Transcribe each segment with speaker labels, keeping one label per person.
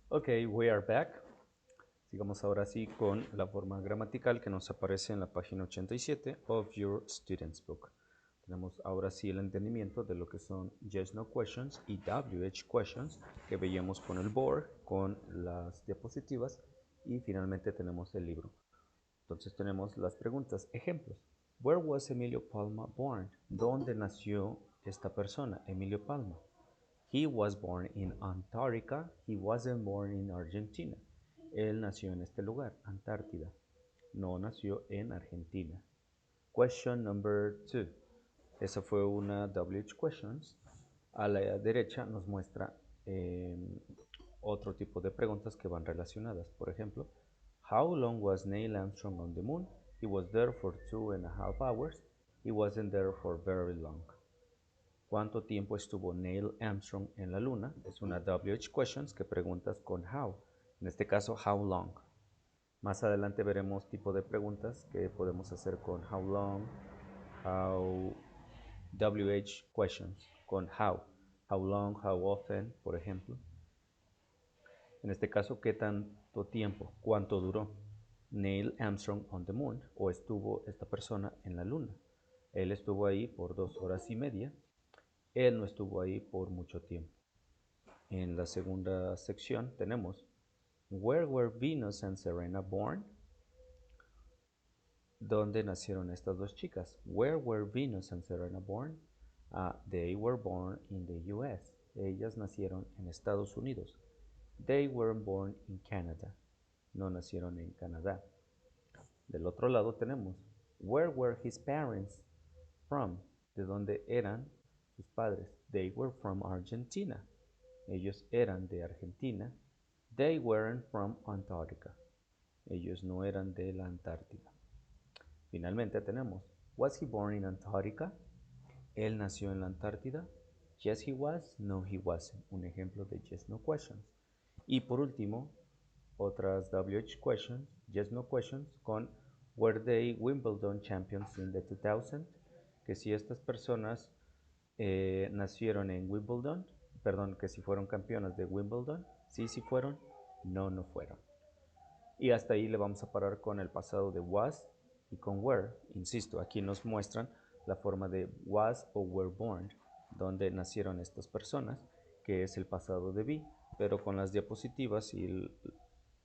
Speaker 1: Ok, we are back. Sigamos ahora sí con la forma gramatical que nos aparece en la página 87 of your student's book. Tenemos ahora sí el entendimiento de lo que son yes, no questions y WH questions que veíamos con el board, con las diapositivas y finalmente tenemos el libro. Entonces tenemos las preguntas. Ejemplos. Where was Emilio Palma born? ¿Dónde nació esta persona, Emilio Palma? He was born in Antarctica. He wasn't born in Argentina. Él nació en este lugar, Antártida. No nació en Argentina. Question number 2. Esa fue una WH questions. A la derecha nos muestra otro tipo de preguntas que van relacionadas. Por ejemplo, how long was Neil Armstrong on the moon? He was there for 2.5 hours. He wasn't there for very long. ¿Cuánto tiempo estuvo Neil Armstrong en la luna? Es una WH questions que preguntas con how. En este caso, how long. Más adelante veremos tipo de preguntas que podemos hacer con how long, how WH questions, con how. How long, how often, por ejemplo. En este caso, ¿qué tanto tiempo? ¿Cuánto duró Neil Armstrong on the moon? ¿O estuvo esta persona en la luna? Él estuvo ahí por 2 horas y media. Él no estuvo ahí por mucho tiempo. En la segunda sección tenemos Where were Venus and Serena born? ¿Dónde nacieron estas dos chicas? Where were Venus and Serena born? They were born in the US. Ellas nacieron en Estados Unidos. They weren't born in Canada. No nacieron en Canadá. Del otro lado tenemos Where were his parents from? ¿De dónde eran sus padres? They were from Argentina. Ellos eran de Argentina. They weren't from Antarctica. Ellos no eran de la Antártida. Finalmente tenemos Was he born in Antarctica? Él nació en la Antártida. Yes, he was. No, he wasn't. Un ejemplo de yes, no questions. Y por último, otras WH questions, yes, no questions, con Were they Wimbledon champions in the 2000? Que si estas personas nacieron en Wimbledon, perdón, que si fueron campeonas de Wimbledon, sí, sí fueron, no, no fueron. Y hasta ahí le vamos a parar con el pasado de was y con were. Insisto, aquí nos muestran la forma de was o were born, donde nacieron estas personas, que es el pasado de be, pero con las diapositivas y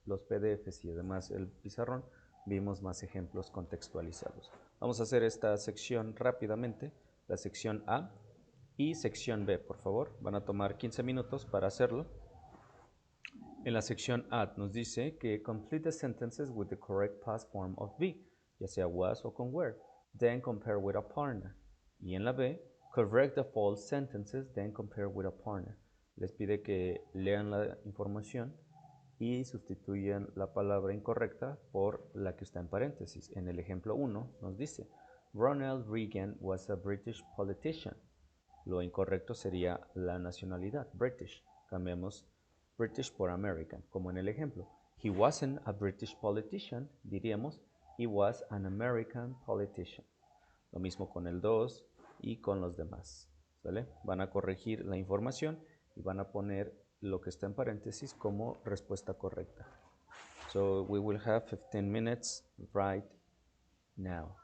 Speaker 1: los PDFs y además el pizarrón vimos más ejemplos contextualizados. Vamos a hacer esta sección rápidamente, la sección A y sección B, por favor. Van a tomar 15 minutos para hacerlo. En la sección Add nos dice que complete the sentences with the correct past form of be, ya sea was o con were, then compare with a partner. Y en la B, correct the false sentences, then compare with a partner. Les pide que lean la información y sustituyan la palabra incorrecta por la que está en paréntesis. En el ejemplo 1 nos dice, Ronald Reagan was a British politician. Lo incorrecto sería la nacionalidad, British. Cambiamos British por American, como en el ejemplo. He wasn't a British politician, diríamos, he was an American politician. Lo mismo con el 2 y con los demás. ¿Sale? Van a corregir la información y van a poner lo que está en paréntesis como respuesta correcta. So we will have 15 minutes right now.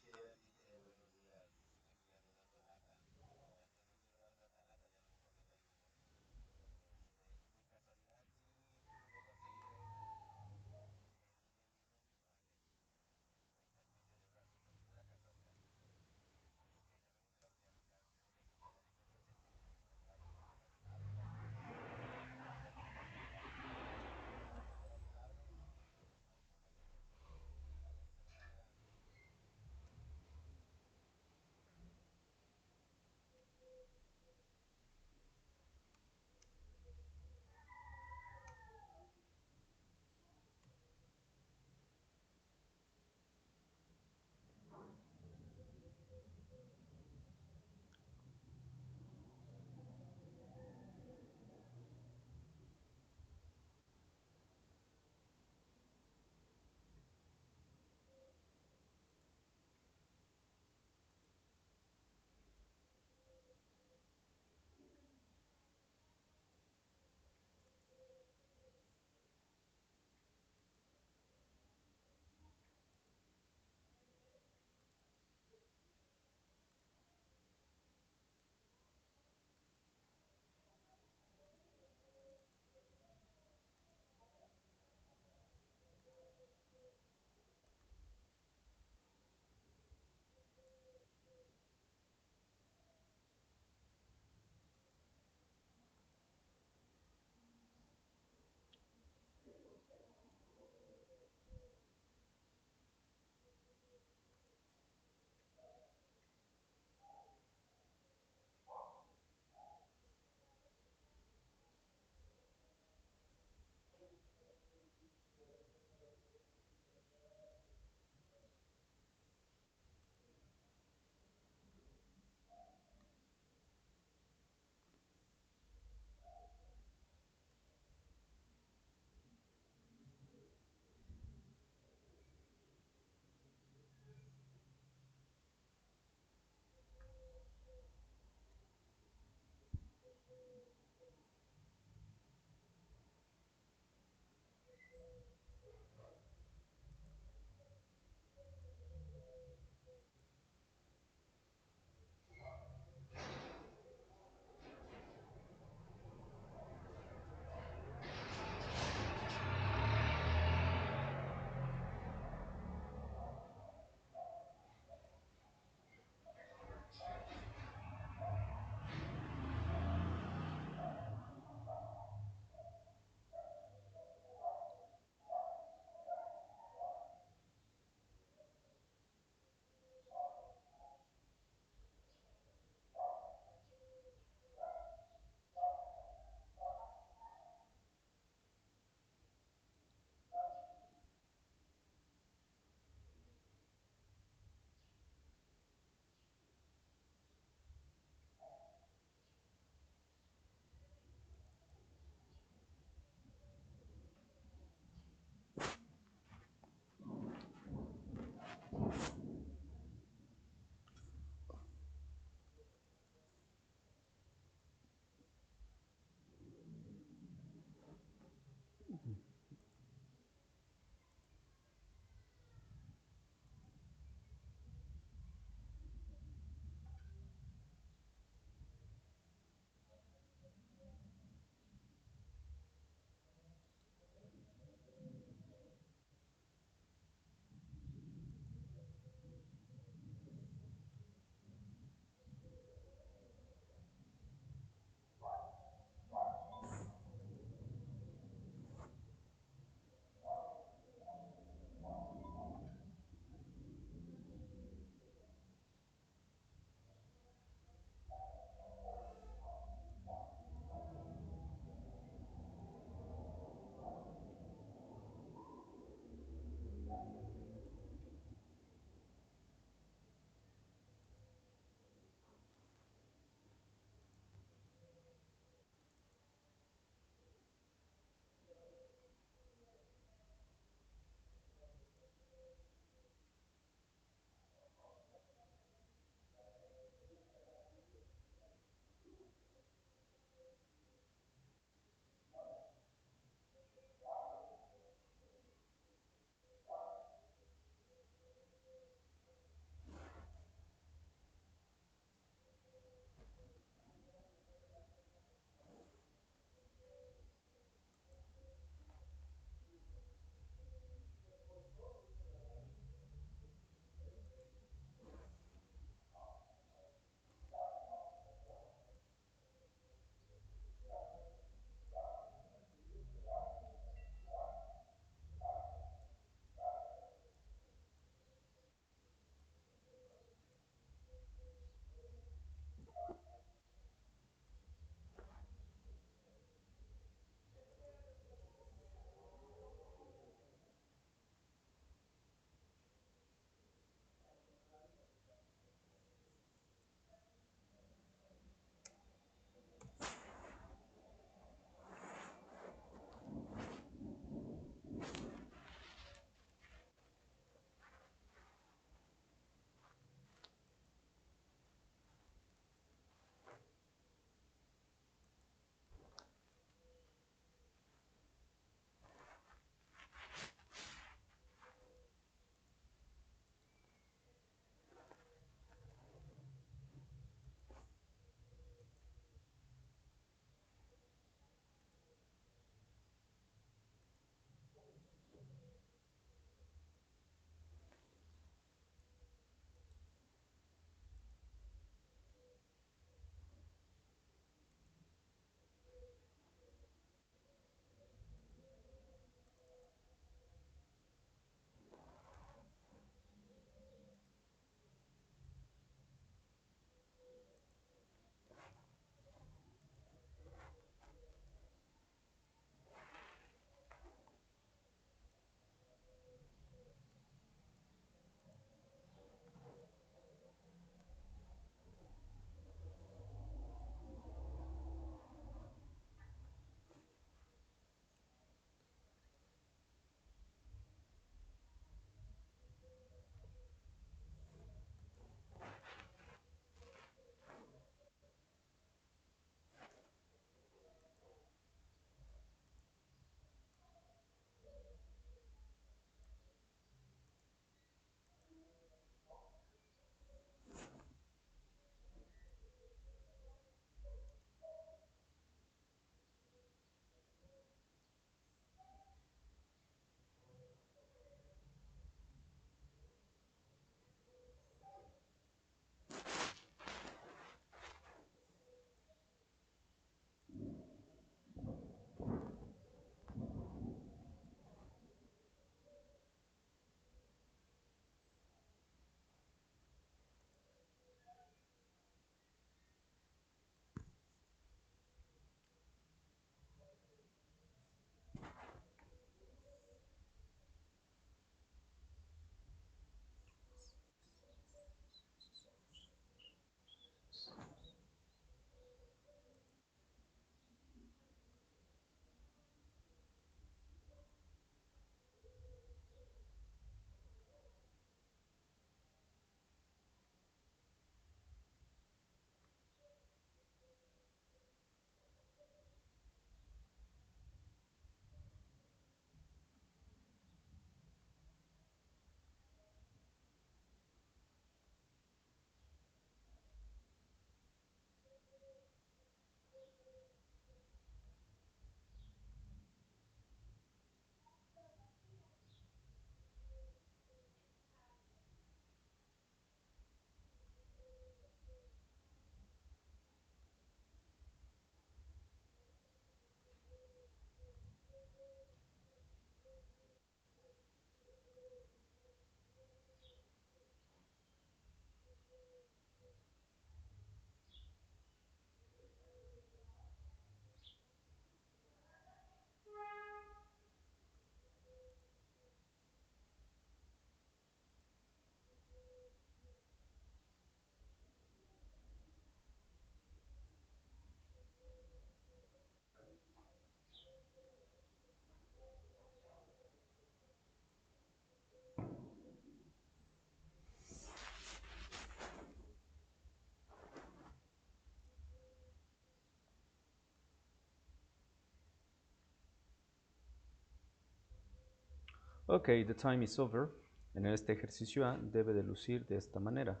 Speaker 1: Ok, the time is over. En este ejercicio A debe de lucir de esta manera.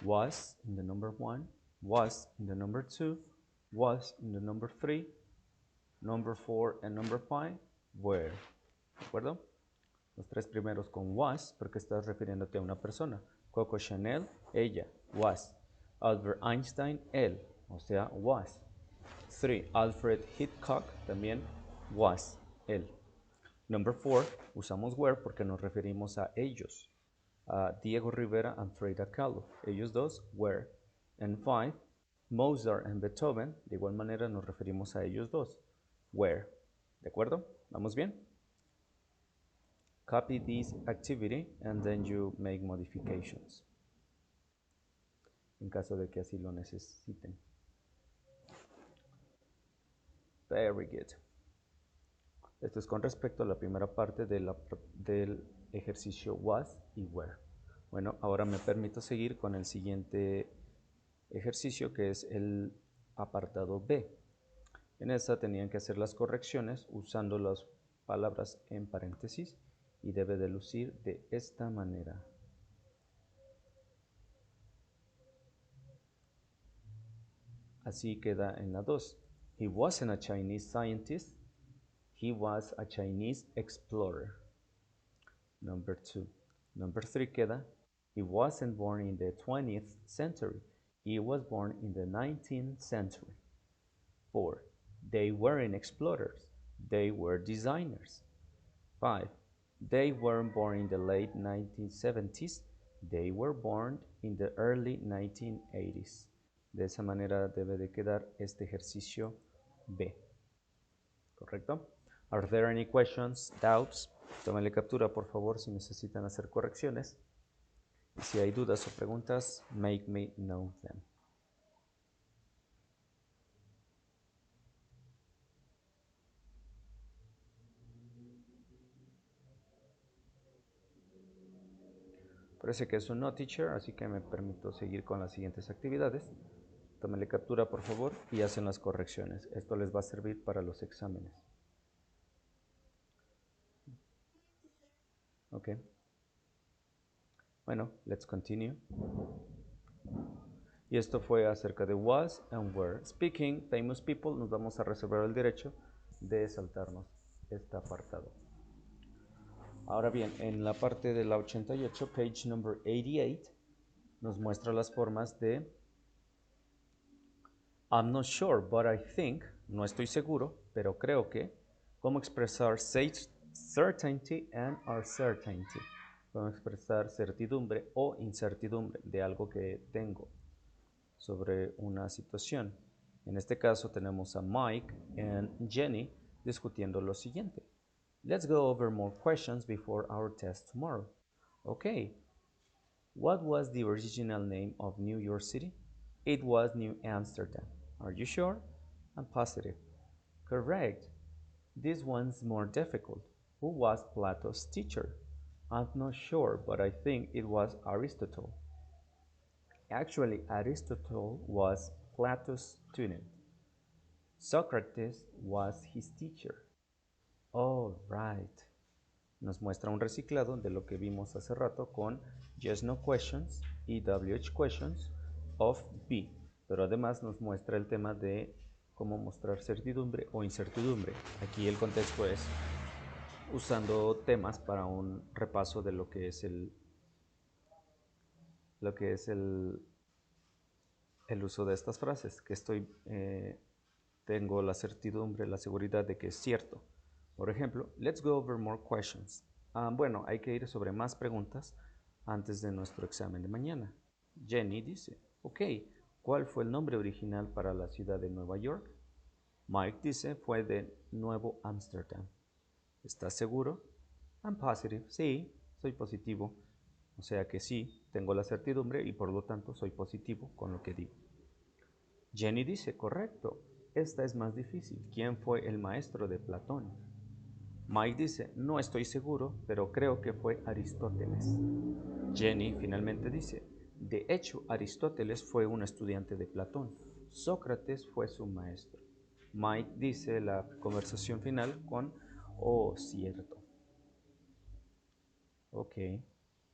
Speaker 1: Was in the number 1, was in the number 2, was in the number 3, number 4 and number 5, were. ¿De acuerdo? Los tres primeros con was porque estás refiriéndote a una persona. Coco Chanel, ella, was. Albert Einstein, él, o sea, was. 3. Alfred Hitchcock, también was, él. Number 4, usamos were porque nos referimos a ellos. Diego Rivera and Frida Kahlo, ellos dos, were. And 5, Mozart and Beethoven, de igual manera nos referimos a ellos dos, were. ¿De acuerdo? ¿Vamos bien? Copy this activity and then you make modifications en caso de que así lo necesiten. Very good. Esto es con respecto a la primera parte del ejercicio was y were. Bueno, ahora me permito seguir con el siguiente ejercicio que es el apartado B. En esta tenían que hacer las correcciones usando las palabras en paréntesis y debe de lucir de esta manera. Así queda en la 2. He wasn't a Chinese scientist. He was a Chinese explorer. Number 2. Number 3 queda. He wasn't born in the 20th century. He was born in the 19th century. 4. They weren't explorers. They were designers. 5. They weren't born in the late 1970s. They were born in the early 1980s. De esa manera debe de quedar este ejercicio B. ¿Correcto? Are there any questions, doubts? Tómenle captura, por favor, si necesitan hacer correcciones. Y si hay dudas o preguntas, make me know them. Parece que es un no teacher, así que me permito seguir con las siguientes actividades. Tómenle captura, por favor, y hacen las correcciones. Esto les va a servir para los exámenes. Ok. Bueno, let's continue. Y esto fue acerca de was and were. Speaking, famous people, nos vamos a reservar el derecho de saltarnos este apartado. Ahora bien, en la parte de la 88, page number 88, nos muestra las formas de I'm not sure, but I think, no estoy seguro, pero creo que, cómo expresar certainty and uncertainty, cómo expresar certidumbre o incertidumbre de algo que tengo sobre una situación. En este caso tenemos a Mike y Jenny discutiendo lo siguiente. Let's go over more questions before our test tomorrow. Okay, what was the original name of New York City? It was New Amsterdam. Are you sure? I'm positive. Correct. This one's more difficult. Who was Plato's teacher? I'm not sure, but I think it was Aristotle. Actually, Aristotle was Plato's student. Socrates was his teacher. All right. Nos muestra un reciclado de lo que vimos hace rato con yes no questions y WH questions of B. Pero además nos muestra el tema de cómo mostrar certidumbre o incertidumbre. Aquí el contexto es usando temas para un repaso de lo que es el uso de estas frases, que tengo la certidumbre, la seguridad de que es cierto. Por ejemplo, let's go over more questions. Bueno, hay que ir sobre más preguntas antes de nuestro examen de mañana. Jenny dice, ok, ¿cuál fue el nombre original para la ciudad de Nueva York? Mike dice, fue de Nuevo Ámsterdam. ¿Estás seguro? I'm positive. Sí, soy positivo. O sea que sí, tengo la certidumbre y por lo tanto soy positivo con lo que digo. Jenny dice, correcto, esta es más difícil. ¿Quién fue el maestro de Platón? Mike dice, no estoy seguro, pero creo que fue Aristóteles. Jenny finalmente dice, de hecho, Aristóteles fue un estudiante de Platón. Sócrates fue su maestro. Mike dice la conversación final con, oh, cierto. Ok.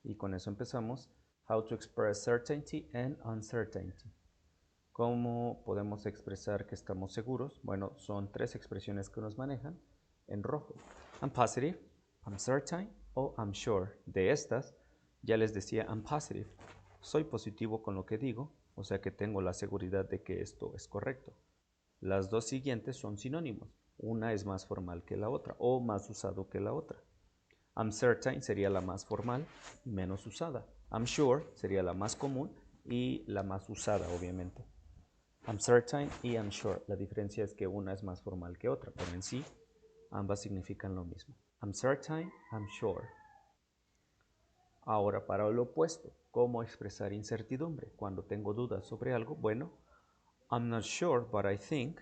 Speaker 1: Y con eso empezamos. How to express certainty and uncertainty. ¿Cómo podemos expresar que estamos seguros? Bueno, son tres expresiones que nos manejan en rojo. I'm positive, I'm certain o I'm sure. De estas, ya les decía I'm positive. Soy positivo con lo que digo, o sea que tengo la seguridad de que esto es correcto. Las dos siguientes son sinónimos. Una es más formal que la otra o más usado que la otra. I'm certain sería la más formal y menos usada. I'm sure sería la más común y la más usada, obviamente. I'm certain y I'm sure. La diferencia es que una es más formal que otra, pero en sí ambas significan lo mismo. I'm certain, I'm sure. Ahora, para lo opuesto, ¿cómo expresar incertidumbre? Cuando tengo dudas sobre algo, bueno, I'm not sure, but I think.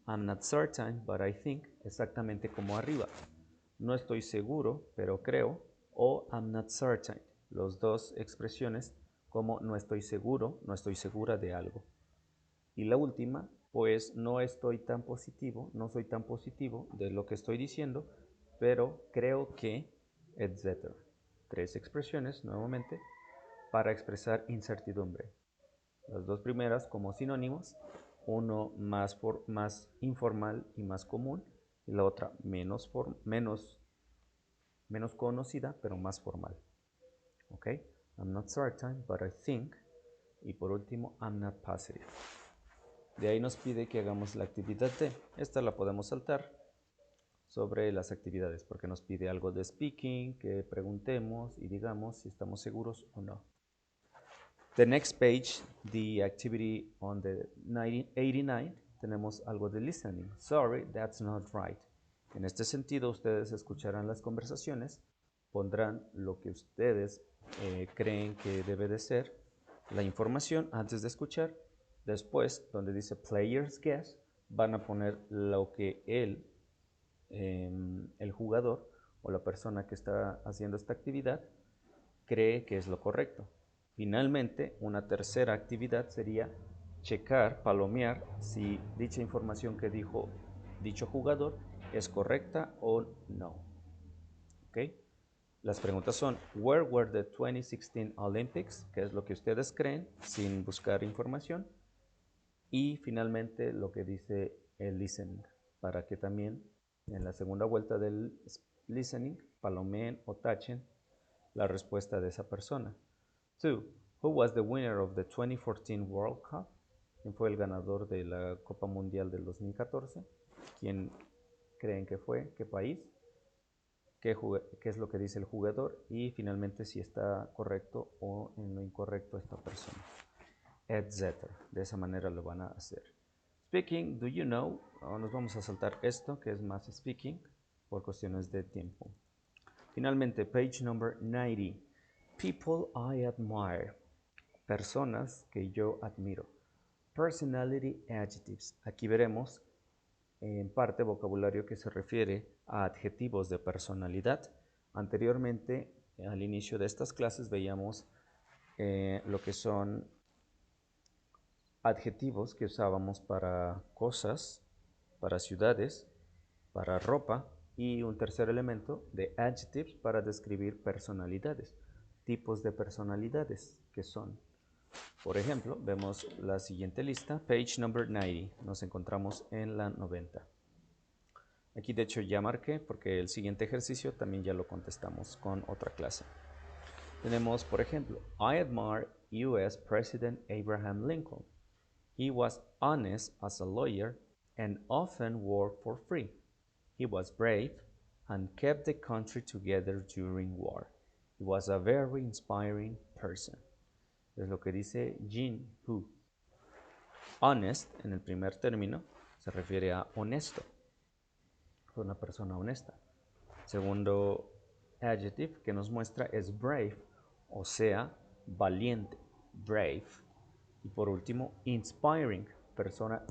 Speaker 1: I'm not certain, but I think. Exactamente como arriba. No estoy seguro, pero creo. O I'm not certain. Las dos expresiones como no estoy seguro, no estoy segura de algo. Y la última, pues no estoy tan positivo, no soy tan positivo de lo que estoy diciendo, pero creo que, etc. Tres expresiones, nuevamente, para expresar incertidumbre. Las dos primeras como sinónimos, uno más informal y más común, y la otra menos conocida, pero más formal. ¿Ok? I'm not certain, but I think. Y por último, I'm not positive. De ahí nos pide que hagamos la actividad D. Esta la podemos saltar sobre las actividades porque nos pide algo de speaking, que preguntemos y digamos si estamos seguros o no. The next page, the activity on the 89, tenemos algo de listening. Sorry, that's not right. En este sentido, ustedes escucharán las conversaciones, pondrán lo que ustedes creen que debe de ser, la información antes de escuchar. Después, donde dice player's guess, van a poner lo que el jugador o la persona que está haciendo esta actividad cree que es lo correcto. Finalmente, una tercera actividad sería checar, palomear si dicha información que dijo dicho jugador es correcta o no. ¿Okay? Las preguntas son, where were the 2016 Olympics? ¿Qué es lo que ustedes creen sin buscar información? Y finalmente lo que dice el listening, para que también en la segunda vuelta del listening palomeen o tachen la respuesta de esa persona. 2. Who was the winner of the 2014 World Cup? ¿Quién fue el ganador de la Copa Mundial del 2014? ¿Quién creen que fue? ¿Qué país? ¿Qué es lo que dice el jugador? Y finalmente si está correcto o en lo incorrecto esta persona, etc. De esa manera lo van a hacer. Speaking, do you know? Nos vamos a saltar esto que es más speaking por cuestiones de tiempo. Finalmente, page number 90. People I admire. Personas que yo admiro. Personality adjectives. Aquí veremos en parte vocabulario que se refiere a adjetivos de personalidad. Anteriormente, al inicio de estas clases, veíamos lo que son adjetivos que usábamos para cosas, para ciudades, para ropa y un tercer elemento de adjectives para describir personalidades, tipos de personalidades que son. Por ejemplo, vemos la siguiente lista, page number 90, nos encontramos en la 90. Aquí de hecho ya marqué porque el siguiente ejercicio también ya lo contestamos con otra clase. Tenemos, por ejemplo, I admire US President Abraham Lincoln. He was honest as a lawyer and often worked for free. He was brave and kept the country together during war. He was a very inspiring person. Es lo que dice Jin Hu. Honest, en el primer término, se refiere a honesto. Fue una persona honesta. Segundo adjective que nos muestra es brave, o sea, valiente, brave. Y por último, inspiring, persona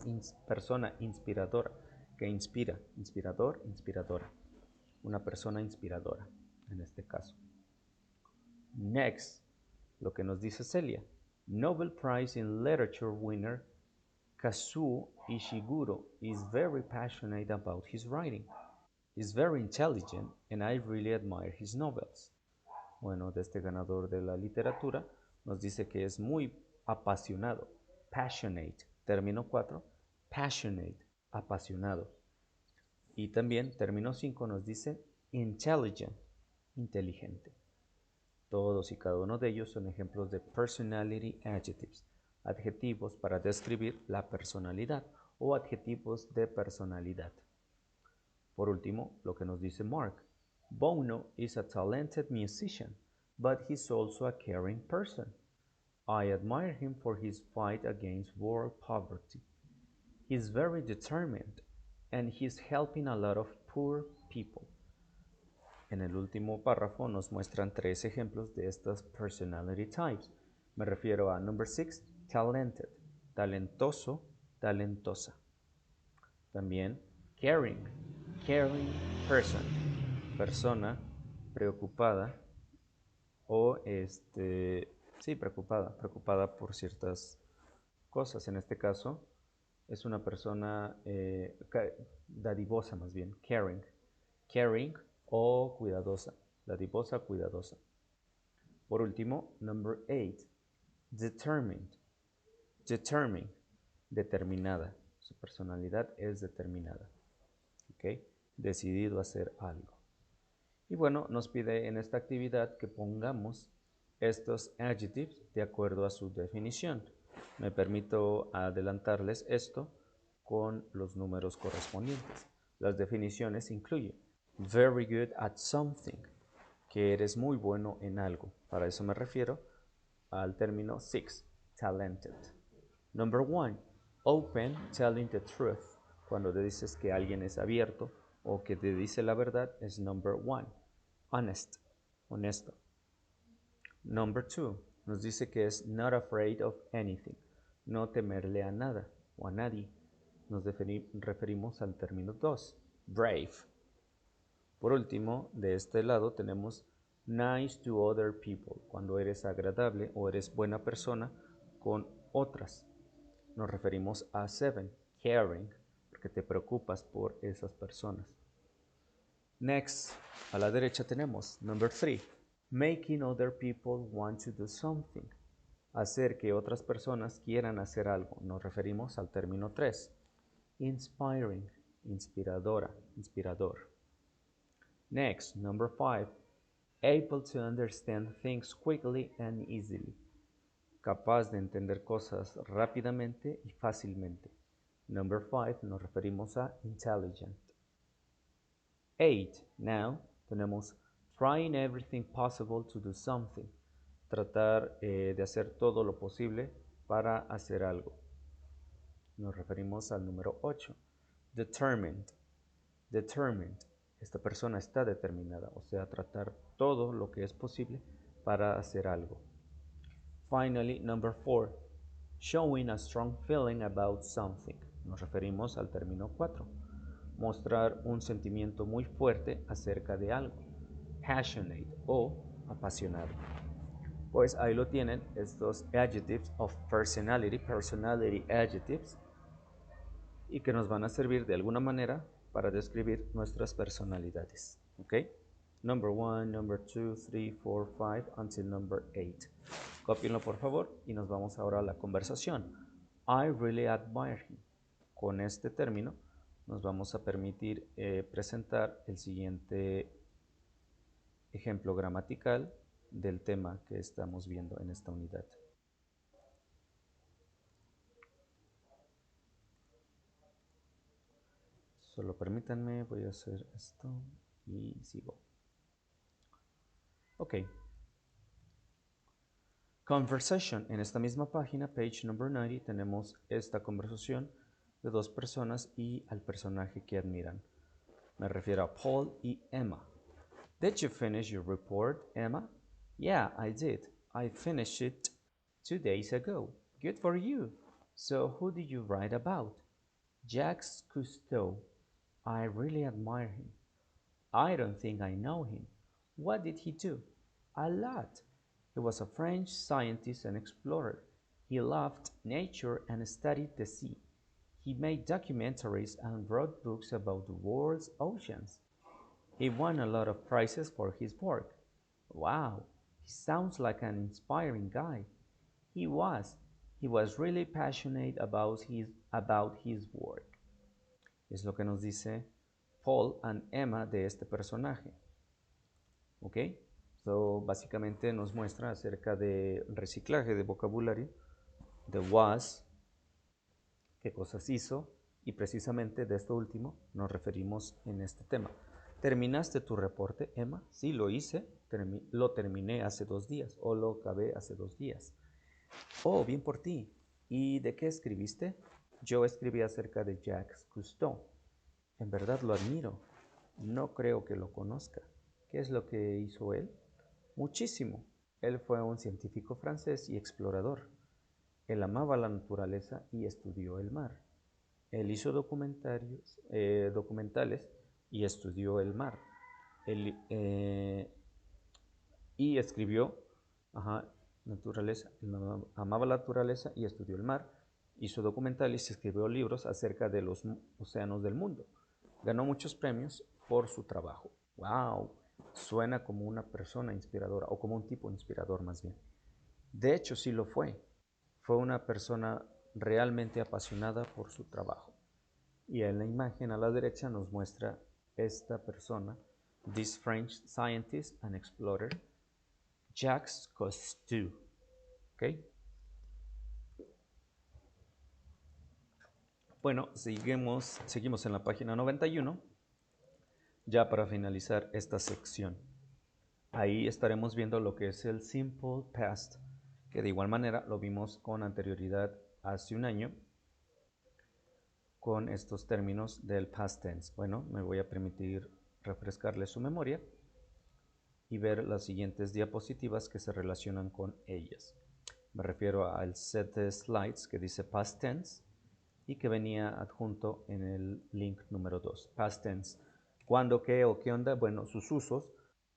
Speaker 1: inspiradora, que inspira, inspirador, inspiradora. Una persona inspiradora, en este caso. Next, lo que nos dice Celia. Nobel Prize in Literature winner Kazuo Ishiguro is very passionate about his writing. He's very intelligent and I really admire his novels. Bueno, de este ganador de la literatura nos dice que es muy apasionado, passionate. Término 4, passionate, apasionado. Y también término 5 nos dice intelligent, inteligente. Todos y cada uno de ellos son ejemplos de personality adjectives, adjetivos para describir la personalidad o adjetivos de personalidad. Por último, lo que nos dice Mark. Bono is a talented musician, but he's also a caring person. I admire him for his fight against world poverty. He's very determined, and he's helping a lot of poor people. En el último párrafo nos muestran 3 ejemplos de estas personality types. Me refiero a number 6, talented, talentoso, talentosa. También caring, caring person, persona preocupada o sí, preocupada por ciertas cosas. En este caso es una persona dadivosa más bien, caring o cuidadosa, dadivosa, cuidadosa. Por último, number 8, determined, determinada. Su personalidad es determinada. ¿Okay? Decidido a hacer algo. Y bueno, nos pide en esta actividad que pongamos estos adjectives de acuerdo a su definición. Me permito adelantarles esto con los números correspondientes. Las definiciones incluyen very good at something, que eres muy bueno en algo. Para eso me refiero al término 6, talented. Number 1, open, telling the truth. Cuando te dices que alguien es abierto o que te dice la verdad, es number 1. Honest, honesto. Number 2, nos dice que es not afraid of anything, no temerle a nada o a nadie. Nos referimos al término 2, brave. Por último, de este lado tenemos nice to other people, cuando eres agradable o eres buena persona con otras. Nos referimos a 7, caring, porque te preocupas por esas personas. Next, a la derecha tenemos number 3, making other people want to do something, hacer que otras personas quieran hacer algo. Nos referimos al término 3, inspiring, inspiradora, inspirador. Next, number 5, able to understand things quickly and easily, capaz de entender cosas rápidamente y fácilmente. Number 5, nos referimos a intelligent. 8, now tenemos trying everything possible to do something, tratar de hacer todo lo posible para hacer algo. Nos referimos al número 8, determined, esta persona está determinada, o sea, tratar todo lo que es posible para hacer algo. Finally, number 4, showing a strong feeling about something. Nos referimos al término 4, mostrar un sentimiento muy fuerte acerca de algo, passionate o apasionado. Pues ahí lo tienen, estos adjectives of personality adjectives, y que nos van a servir de alguna manera para describir nuestras personalidades. ¿Ok? Number 1, number 2, 3, 4, 5, until number 8. Cópienlo por favor y nos vamos ahora a la conversación. I really admire him. Con este término nos vamos a permitir presentar el siguiente ejemplo gramatical del tema que estamos viendo en esta unidad. Solo permítanme, voy a hacer esto y sigo. Ok. Conversation. En esta misma página, page number 90, tenemos esta conversación de dos personas y al personaje que admiran. Me refiero a Paul y Emma. Did you finish your report, Emma? Yeah, I did. I finished it 2 days ago. Good for you. So who did you write about? Jacques Cousteau. I really admire him. I don't think I know him. What did he do? A lot. He was a French scientist and explorer. He loved nature and studied the sea. He made documentaries and wrote books about the world's oceans. He won a lot of prizes for his work. Wow, He sounds like an inspiring guy. He was. He was really passionate about his work. Es lo que nos dice Paul and Emma de este personaje. ¿Ok? So, básicamente nos muestra acerca de reciclaje de vocabulario, de was, qué cosas hizo, y precisamente de esto último nos referimos en este tema. ¿Terminaste tu reporte, Emma? Sí, lo hice, lo terminé hace 2 días, o lo acabé hace 2 días. Oh, bien por ti. ¿Y de qué escribiste? Yo escribí acerca de Jacques Cousteau. En verdad lo admiro. No creo que lo conozca. ¿Qué es lo que hizo él? Muchísimo. Él fue un científico francés y explorador. Él amaba la naturaleza y estudió el mar. Él hizo documentales y estudió el mar. Él, y escribió, naturaleza, amaba la naturaleza y estudió el mar. Hizo documentales y escribió libros acerca de los océanos del mundo. Ganó muchos premios por su trabajo. ¡Wow! Suena como una persona inspiradora, o como un tipo inspirador más bien. De hecho, sí lo fue. Fue una persona realmente apasionada por su trabajo. Y en la imagen a la derecha nos muestra esta persona, this French scientist and explorer, Jacques Cousteau. ¿Ok? Bueno, seguimos en la página 91, ya para finalizar esta sección. Ahí estaremos viendo lo que es el simple past, que de igual manera lo vimos con anterioridad hace un año con estos términos del past tense. Bueno, me voy a permitir refrescarle su memoria y ver las siguientes diapositivas que se relacionan con ellas. Me refiero al set de slides que dice past tense y que venía adjunto en el link número 2. Past tense. ¿Cuándo, qué o qué onda? Bueno, sus usos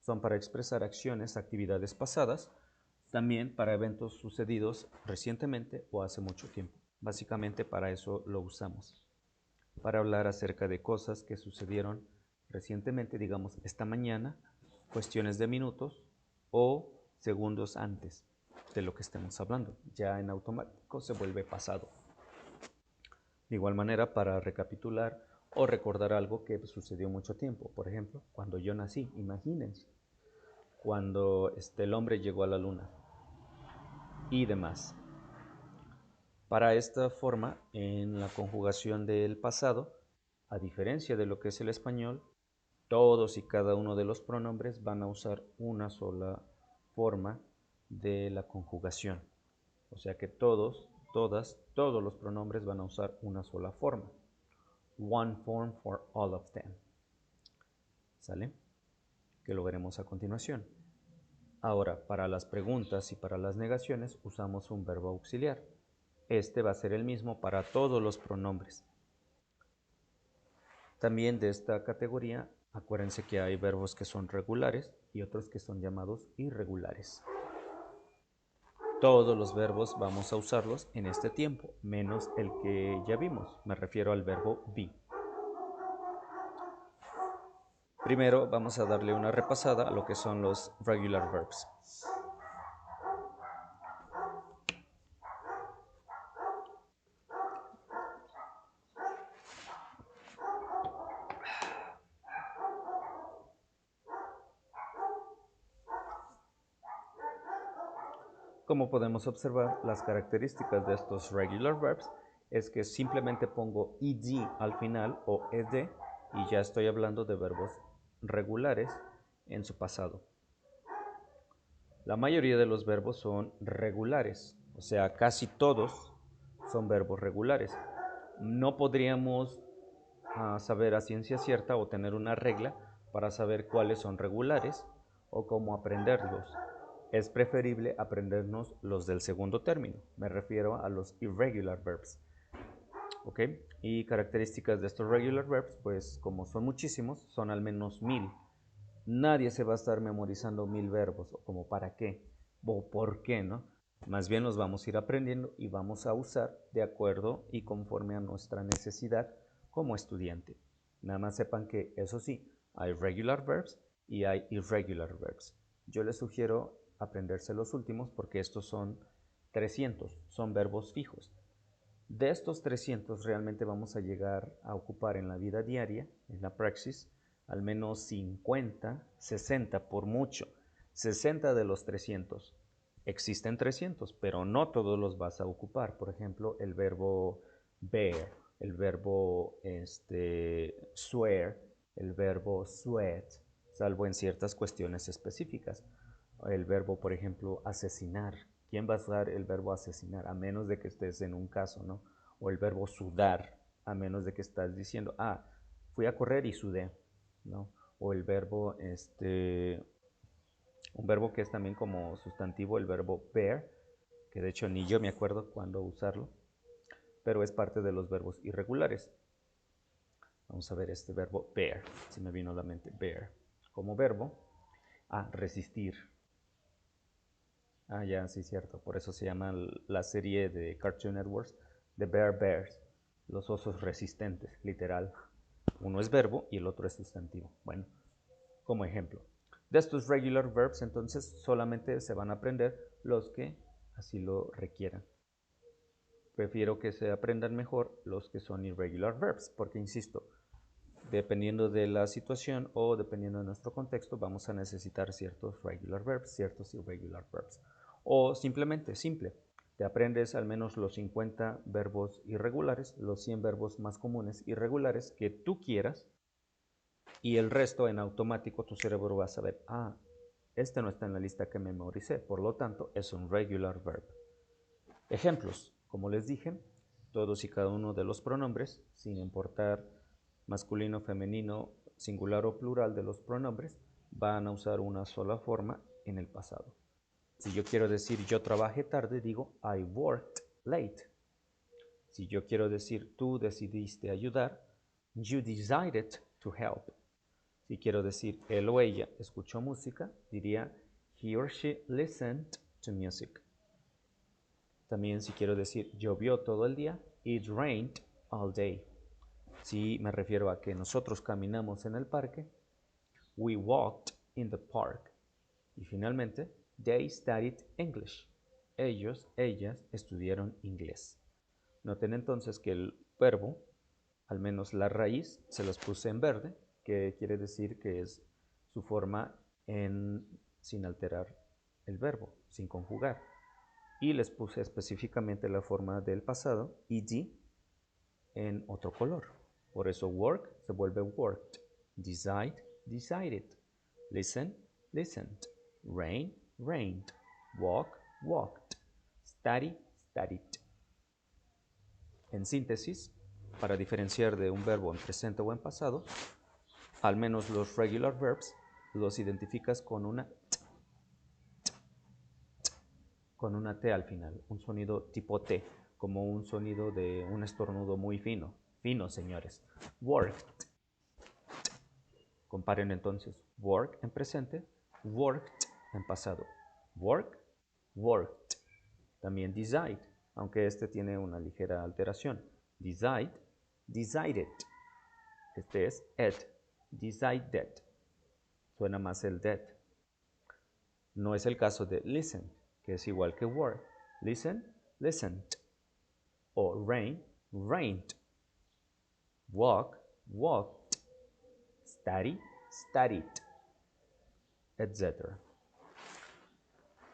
Speaker 1: son para expresar acciones, actividades pasadas, también para eventos sucedidos recientemente o hace mucho tiempo. Básicamente para eso lo usamos. Para hablar acerca de cosas que sucedieron recientemente, digamos esta mañana, cuestiones de minutos o segundos antes de lo que estemos hablando. Ya en automático se vuelve pasado. De igual manera, para recapitular o recordar algo que sucedió mucho tiempo. Por ejemplo, cuando yo nací, imagínense, cuando el hombre llegó a la luna y demás. Para esta forma, en la conjugación del pasado, a diferencia de lo que es el español, todos y cada uno de los pronombres van a usar una sola forma de la conjugación. O sea que todos, todas, todos los pronombres van a usar una sola forma. One form for all of them. ¿Sale? Que lo veremos a continuación. Ahora, para las preguntas y para las negaciones usamos un verbo auxiliar. Este va a ser el mismo para todos los pronombres. También de esta categoría, acuérdense que hay verbos que son regulares y otros que son llamados irregulares. Todos los verbos vamos a usarlos en este tiempo, menos el que ya vimos. Me refiero al verbo be. Primero vamos a darle una repasada a lo que son los regular verbs. Como podemos observar, las características de estos regular verbs es que simplemente pongo ed al final o ed y ya estoy hablando de verbos regulares en su pasado. La mayoría de los verbos son regulares, o sea, casi todos son verbos regulares. No podríamos saber a ciencia cierta o tener una regla para saber cuáles son regulares o cómo aprenderlos. Es preferible aprendernos los del segundo término. Me refiero a los irregular verbs. ¿Ok? Y características de estos regular verbs, pues como son muchísimos, son al menos 1000. Nadie se va a estar memorizando 1000 verbos, o como para qué, o por qué, ¿no? Más bien los vamos a ir aprendiendo y vamos a usar de acuerdo y conforme a nuestra necesidad como estudiante. Nada más sepan que, eso sí, hay regular verbs y hay irregular verbs. Yo les sugiero aprenderse los últimos porque estos son 300, son verbos fijos. De estos 300 realmente vamos a llegar a ocupar en la vida diaria, en la praxis, al menos 50, 60 por mucho. 60 de los 300. Existen 300, pero no todos los vas a ocupar. Por ejemplo, el verbo bear, el verbo swear, el verbo sweat, salvo en ciertas cuestiones específicas. El verbo, por ejemplo, asesinar. ¿Quién va a usar el verbo asesinar? A menos de que estés en un caso, ¿no? O el verbo sudar, a menos de que estás diciendo, fui a correr y sudé, ¿no? O el verbo, un verbo que es también como sustantivo, el verbo bear, que de hecho ni yo me acuerdo cuándo usarlo, pero es parte de los verbos irregulares. Vamos a ver este verbo bear, se me vino a la mente, bear. Como verbo, resistir. Ya, sí, cierto. Por eso se llama la serie de Cartoon Networks The Bear Bears, los osos resistentes, literal. Uno es verbo y el otro es sustantivo. Bueno, como ejemplo. De estos regular verbs, entonces, solamente se van a aprender los que así lo requieran. Prefiero que se aprendan mejor los que son irregular verbs, porque, insisto, dependiendo de la situación o dependiendo de nuestro contexto, vamos a necesitar ciertos regular verbs, ciertos irregular verbs. O simplemente, simple, te aprendes al menos los 50 verbos irregulares, los 100 verbos más comunes irregulares que tú quieras, y el resto en automático tu cerebro va a saber, este no está en la lista que memoricé, por lo tanto es un regular verb. Ejemplos, como les dije, todos y cada uno de los pronombres, sin importar masculino, femenino, singular o plural de los pronombres, van a usar una sola forma en el pasado. Si yo quiero decir yo trabajé tarde, digo I worked late. Si yo quiero decir tú decidiste ayudar, you decided to help. Si quiero decir él o ella escuchó música, diría he or she listened to music. También si quiero decir llovió todo el día, it rained all day. Si me refiero a que nosotros caminamos en el parque, we walked in the park. Y finalmente, they studied English. Ellos, ellas estudiaron inglés. Noten entonces que el verbo, al menos la raíz, se las puse en verde, que quiere decir que es su forma sin alterar el verbo, sin conjugar. Y les puse específicamente la forma del pasado, ed, en otro color. Por eso work se vuelve worked, decide, decided, listen, listened, rain, rained, walk, walked, study, studied. En síntesis, para diferenciar de un verbo en presente o en pasado, al menos los regular verbs los identificas con una T al final, un sonido tipo T, como un sonido de un estornudo muy fino. Fino, señores. Worked. Comparen entonces work en presente, worked en pasado. Work, worked. También decide, aunque este tiene una ligera alteración. Decide, decided. Este es ed, decided. Suena más el dead. No es el caso de listen, que es igual que work. Listen, listened. O rain, rained. Walk, walked. Study, studied, etc.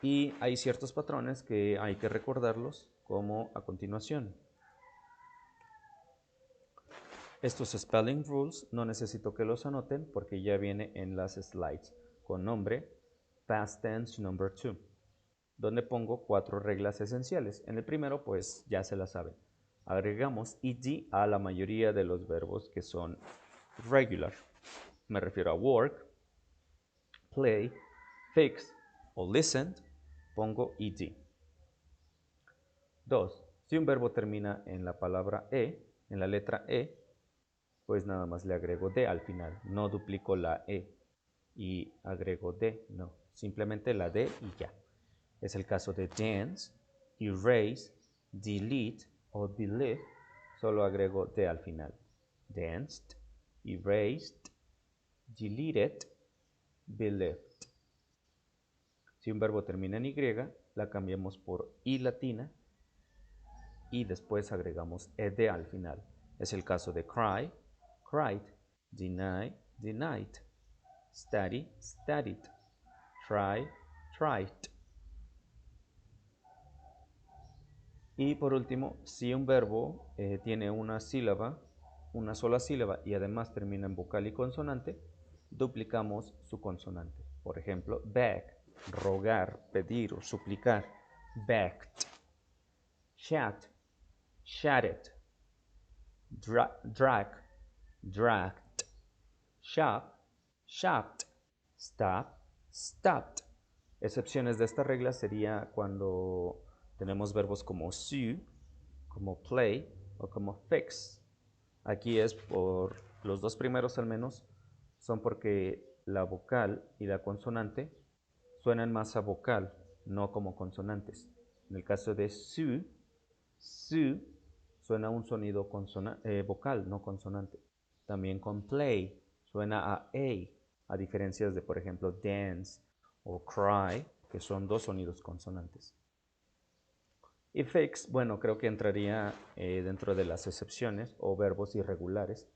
Speaker 1: Y hay ciertos patrones que hay que recordarlos, como a continuación. Estos spelling rules no necesito que los anoten porque ya viene en las slides con nombre past tense number 2, donde pongo 4 reglas esenciales. En el primero, pues ya se la saben. Agregamos ed a la mayoría de los verbos que son regular. Me refiero a work, play, fix o listen, pongo ed. 2. Si un verbo termina en la palabra en la letra E, pues nada más le agrego D al final. No duplico la E y agrego D, no. Simplemente la D y ya. Es el caso de dance, erase, delete o delete. Solo agrego D al final. Danced, erased, deleted, believed. Si un verbo termina en Y, la cambiamos por I latina y después agregamos ed al final. Es el caso de cry, cried, deny, denied, study, studied, try, tried. Y por último, si un verbo tiene una sílaba, una sola sílaba y además termina en vocal y consonante, duplicamos su consonante. Por ejemplo, beg, rogar, pedir o suplicar, begged, chat, chatted, drag, dragged, shop, shopped, stop, stopped. Excepciones de esta regla sería cuando tenemos verbos como sue, como play o como fix. Aquí es por los dos primeros al menos, son porque la vocal y la consonante suenan más a vocal, no como consonantes. En el caso de sue, su suena un sonido vocal, no consonante. También con play suena a diferencia de, por ejemplo, dance o cry, que son dos sonidos consonantes. Y fix, bueno, creo que entraría dentro de las excepciones o verbos irregulares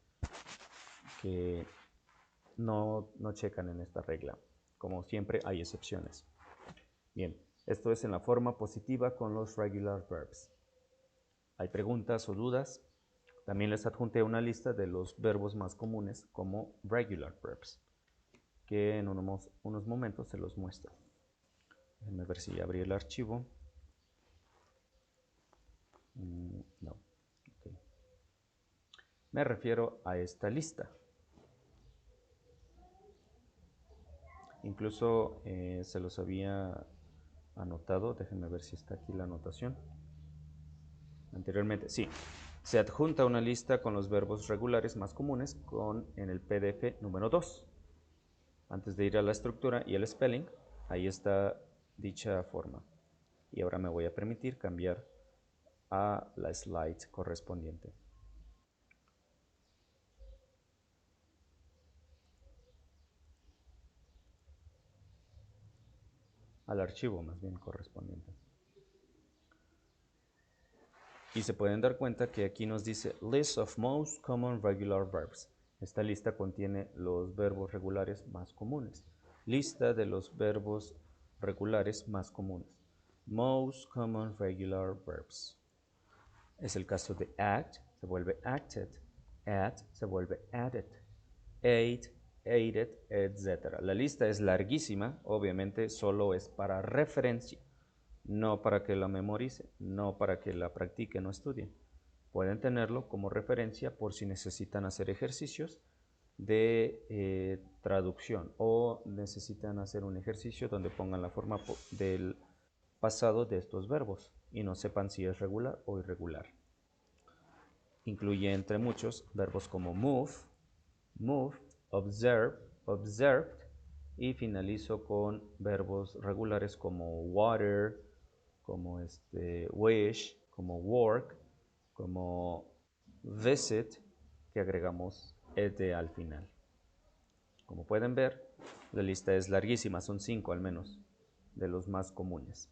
Speaker 1: que no checan en esta regla. Como siempre, hay excepciones. Bien, esto es en la forma positiva con los regular verbs. ¿Hay preguntas o dudas? También les adjunté una lista de los verbos más comunes como regular verbs, que en unos momentos se los muestro. Déjenme ver si abrí el archivo. No. Okay. Me refiero a esta lista. Incluso se los había anotado. Déjenme ver si está aquí la anotación. Anteriormente, sí. Se adjunta una lista con los verbos regulares más comunes en el PDF número 2. Antes de ir a la estructura y el spelling, ahí está dicha forma. Y ahora me voy a permitir cambiar a la slide correspondiente. Al archivo más bien correspondiente. Y se pueden dar cuenta que aquí nos dice List of most common regular verbs. Esta lista contiene los verbos regulares más comunes. Lista de los verbos regulares más comunes. Most common regular verbs. Es el caso de act, se vuelve acted. Add se vuelve added. Ate, aided, etc. La lista es larguísima, obviamente solo es para referencia, no para que la memorice, no para que la practiquen o estudien. Pueden tenerlo como referencia por si necesitan hacer ejercicios de traducción o necesitan hacer un ejercicio donde pongan la forma del pasado de estos verbos y no sepan si es regular o irregular. Incluye entre muchos verbos como move, moved, observe, observed y finalizo con verbos regulares como water, como wish, como work, como visit, que agregamos ed al final. Como pueden ver, la lista es larguísima, son 5 al menos, de los más comunes.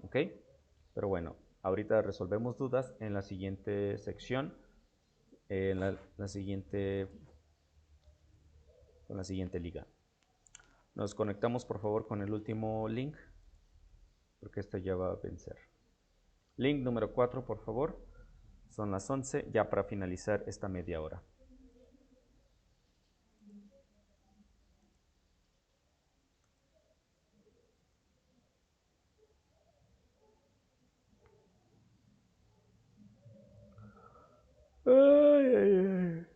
Speaker 1: ¿Ok? Pero bueno, ahorita resolvemos dudas en la siguiente sección, en la siguiente liga. Nos conectamos por favor con el último link, porque esto ya va a vencer. Link número 4, por favor. Son las 11, ya para finalizar esta media hora. Ay, ay, ay.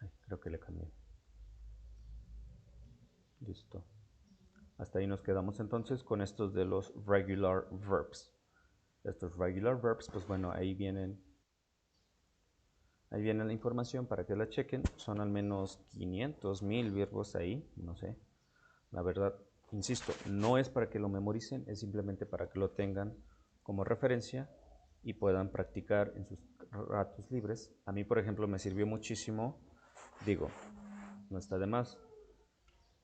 Speaker 1: Ay, creo que le cambié. Listo. Hasta ahí nos quedamos entonces con estos de los regular verbs. Estos regular verbs, pues bueno, ahí viene la información para que la chequen. Son al menos 500, 1000 verbos ahí, no sé. La verdad, insisto, no es para que lo memoricen, es simplemente para que lo tengan como referencia y puedan practicar en sus ratos libres. A mí, por ejemplo, me sirvió muchísimo, digo, no está de más.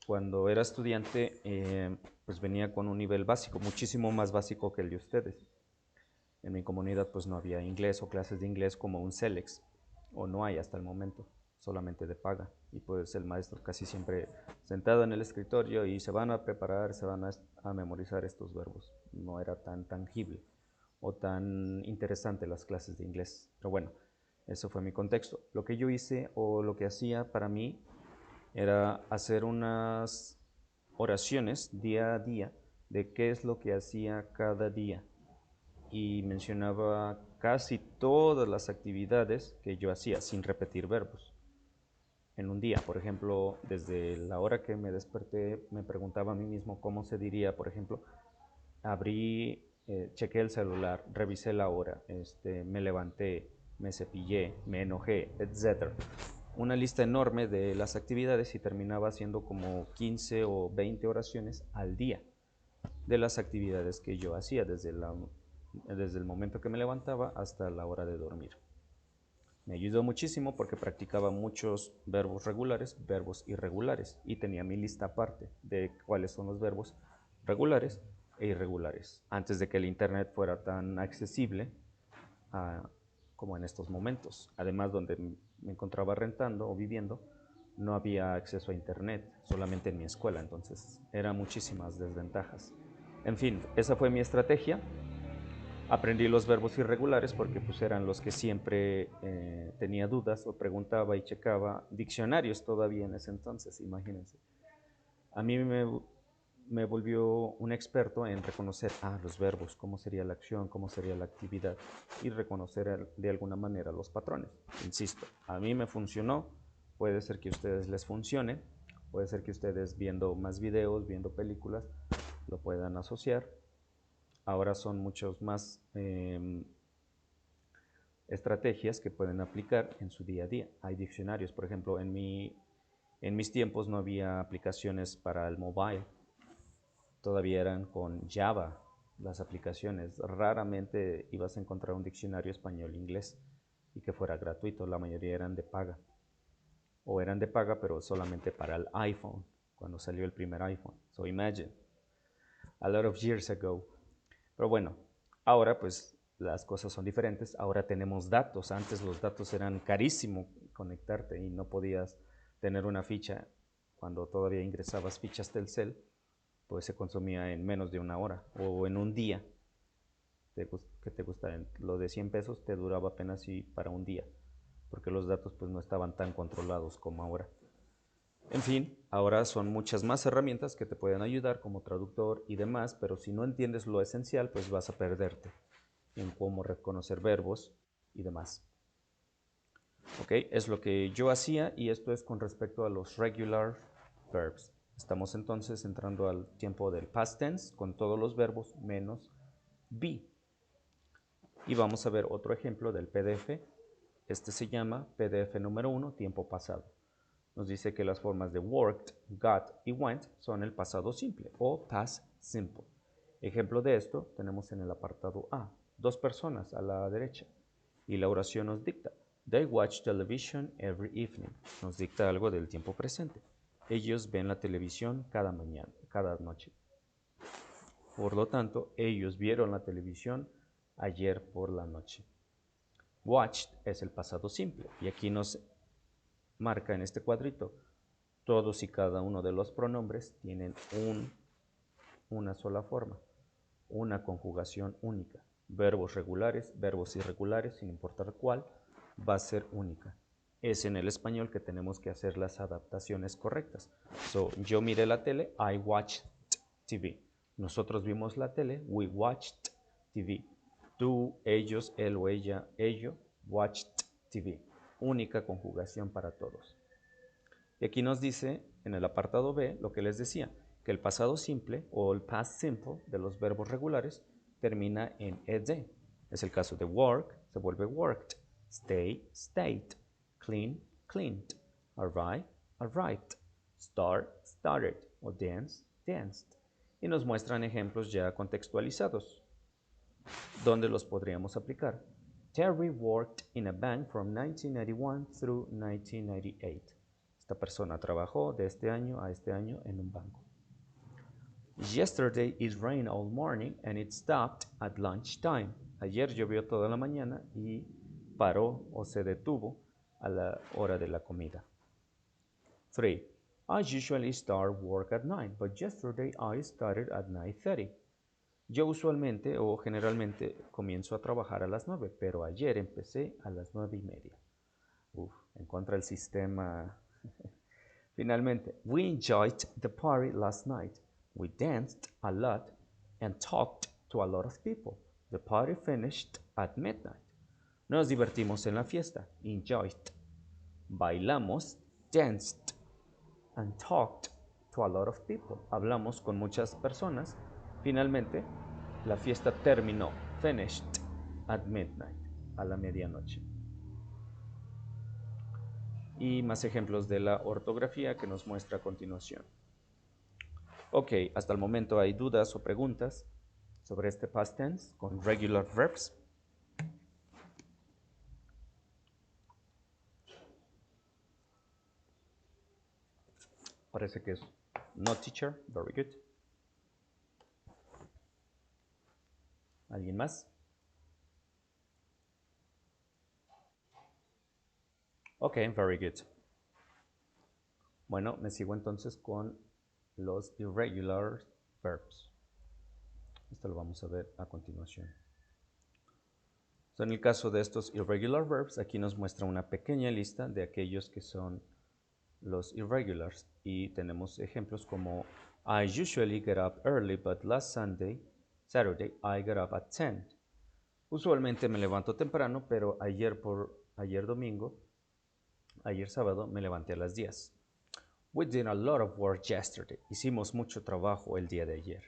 Speaker 1: Cuando era estudiante, pues venía con un nivel básico, muchísimo más básico que el de ustedes. En mi comunidad pues no había inglés o clases de inglés como un CELEX, o no hay hasta el momento, solamente de paga. Y pues el maestro casi siempre sentado en el escritorio y se van a preparar, se van a memorizar estos verbos. No era tan tangible o tan interesante las clases de inglés. Pero bueno, eso fue mi contexto. Lo que yo hice o lo que hacía para mí era hacer unas oraciones día a día de qué es lo que hacía cada día y mencionaba casi todas las actividades que yo hacía sin repetir verbos. En un día, por ejemplo, desde la hora que me desperté, me preguntaba a mí mismo cómo se diría, por ejemplo, abrí, chequé el celular, revisé la hora, me levanté, me cepillé, me enojé, etc. Una lista enorme de las actividades y terminaba haciendo como 15 o 20 oraciones al día de las actividades que yo hacía desde el momento que me levantaba hasta la hora de dormir. Me ayudó muchísimo porque practicaba muchos verbos regulares, verbos irregulares y tenía mi lista aparte de cuáles son los verbos regulares e irregulares antes de que el internet fuera tan accesible como en estos momentos. Además, donde me encontraba rentando o viviendo, no había acceso a internet, solamente en mi escuela, entonces eran muchísimas desventajas. En fin, esa fue mi estrategia. Aprendí los verbos irregulares porque pues eran los que siempre tenía dudas o preguntaba y checaba. Diccionarios todavía en ese entonces, imagínense. A mí me volvió un experto en reconocer los verbos, cómo sería la acción, cómo sería la actividad y reconocer de alguna manera los patrones. Insisto, a mí me funcionó, puede ser que a ustedes les funcione, puede ser que ustedes viendo más videos, viendo películas, lo puedan asociar. Ahora son muchos más estrategias que pueden aplicar en su día a día. Hay diccionarios, por ejemplo, en mis tiempos no había aplicaciones para el mobile, todavía eran con Java las aplicaciones. Raramente ibas a encontrar un diccionario español-inglés y que fuera gratuito, la mayoría eran de paga. O eran de paga, pero solamente para el iPhone, cuando salió el primer iPhone. So imagine, a lot of years ago. Pero bueno, ahora pues las cosas son diferentes. Ahora tenemos datos. Antes los datos eran carísimos conectarte y no podías tener una ficha. Cuando todavía ingresabas fichas Telcel, pues se consumía en menos de una hora o en un día. ¿Qué te gusta? Lo de 100 pesos te duraba apenas para un día, porque los datos pues no estaban tan controlados como ahora. En fin, ahora son muchas más herramientas que te pueden ayudar como traductor y demás, pero si no entiendes lo esencial, pues vas a perderte en cómo reconocer verbos y demás. ¿Ok? Es lo que yo hacía y esto es con respecto a los regular verbs. Estamos entonces entrando al tiempo del past tense con todos los verbos menos be. Y vamos a ver otro ejemplo del PDF. Este se llama PDF número 1, tiempo pasado. Nos dice que las formas de worked, got y went son el pasado simple o past simple. Ejemplo de esto tenemos en el apartado A. Dos personas a la derecha. Y la oración nos dicta: They watch television every evening. Nos dicta algo del tiempo presente. Ellos ven la televisión cada mañana, cada noche. Por lo tanto, ellos vieron la televisión ayer por la noche. Watched es el pasado simple y aquí nos marca en este cuadrito: todos y cada uno de los pronombres tienen una sola forma, una conjugación única. Verbos regulares, verbos irregulares, sin importar cuál, va a ser única. Es en el español que tenemos que hacer las adaptaciones correctas. So, yo miré la tele, I watched TV. Nosotros vimos la tele, we watched TV. Tú, ellos, él o ella, ello, watched TV. Única conjugación para todos. Y aquí nos dice, en el apartado B, lo que les decía, que el pasado simple o el past simple de los verbos regulares termina en ed. Es el caso de work, se vuelve worked, stay, stayed, clean, cleaned, arrive, arrived, start, started o dance, danced. Y nos muestran ejemplos ya contextualizados. ¿Dónde los podríamos aplicar? Terry worked in a bank from 1991 through 1998. Esta persona trabajó de este año a este año en un banco. Yesterday it rained all morning and it stopped at lunchtime. Ayer llovió toda la mañana y paró o se detuvo a la hora de la comida. 3. I usually start work at 9, but yesterday I started at 9:30. Yo usualmente o generalmente comienzo a trabajar a las 9, pero ayer empecé a las 9:30. En contra del sistema. Finalmente, we enjoyed the party last night. We danced a lot and talked to a lot of people. The party finished at midnight. Nos divertimos en la fiesta. Enjoyed. Bailamos, danced, and talked to a lot of people. Hablamos con muchas personas. Finalmente, la fiesta terminó. Finished at midnight. A la medianoche. Y más ejemplos de la ortografía que nos muestra a continuación. Ok, hasta el momento hay dudas o preguntas sobre este past tense con regular verbs. Parece que es no teacher, very good. ¿Alguien más? Ok, very good. Bueno, me sigo entonces con los irregular verbs. Esto lo vamos a ver a continuación. En el caso de estos irregular verbs, aquí nos muestra una pequeña lista de aquellos que son los irregulars y tenemos ejemplos como I usually get up early, but last Saturday, I got up at 10. Usualmente me levanto temprano, pero ayer sábado me levanté a las 10. We did a lot of work yesterday. Hicimos mucho trabajo el día de ayer.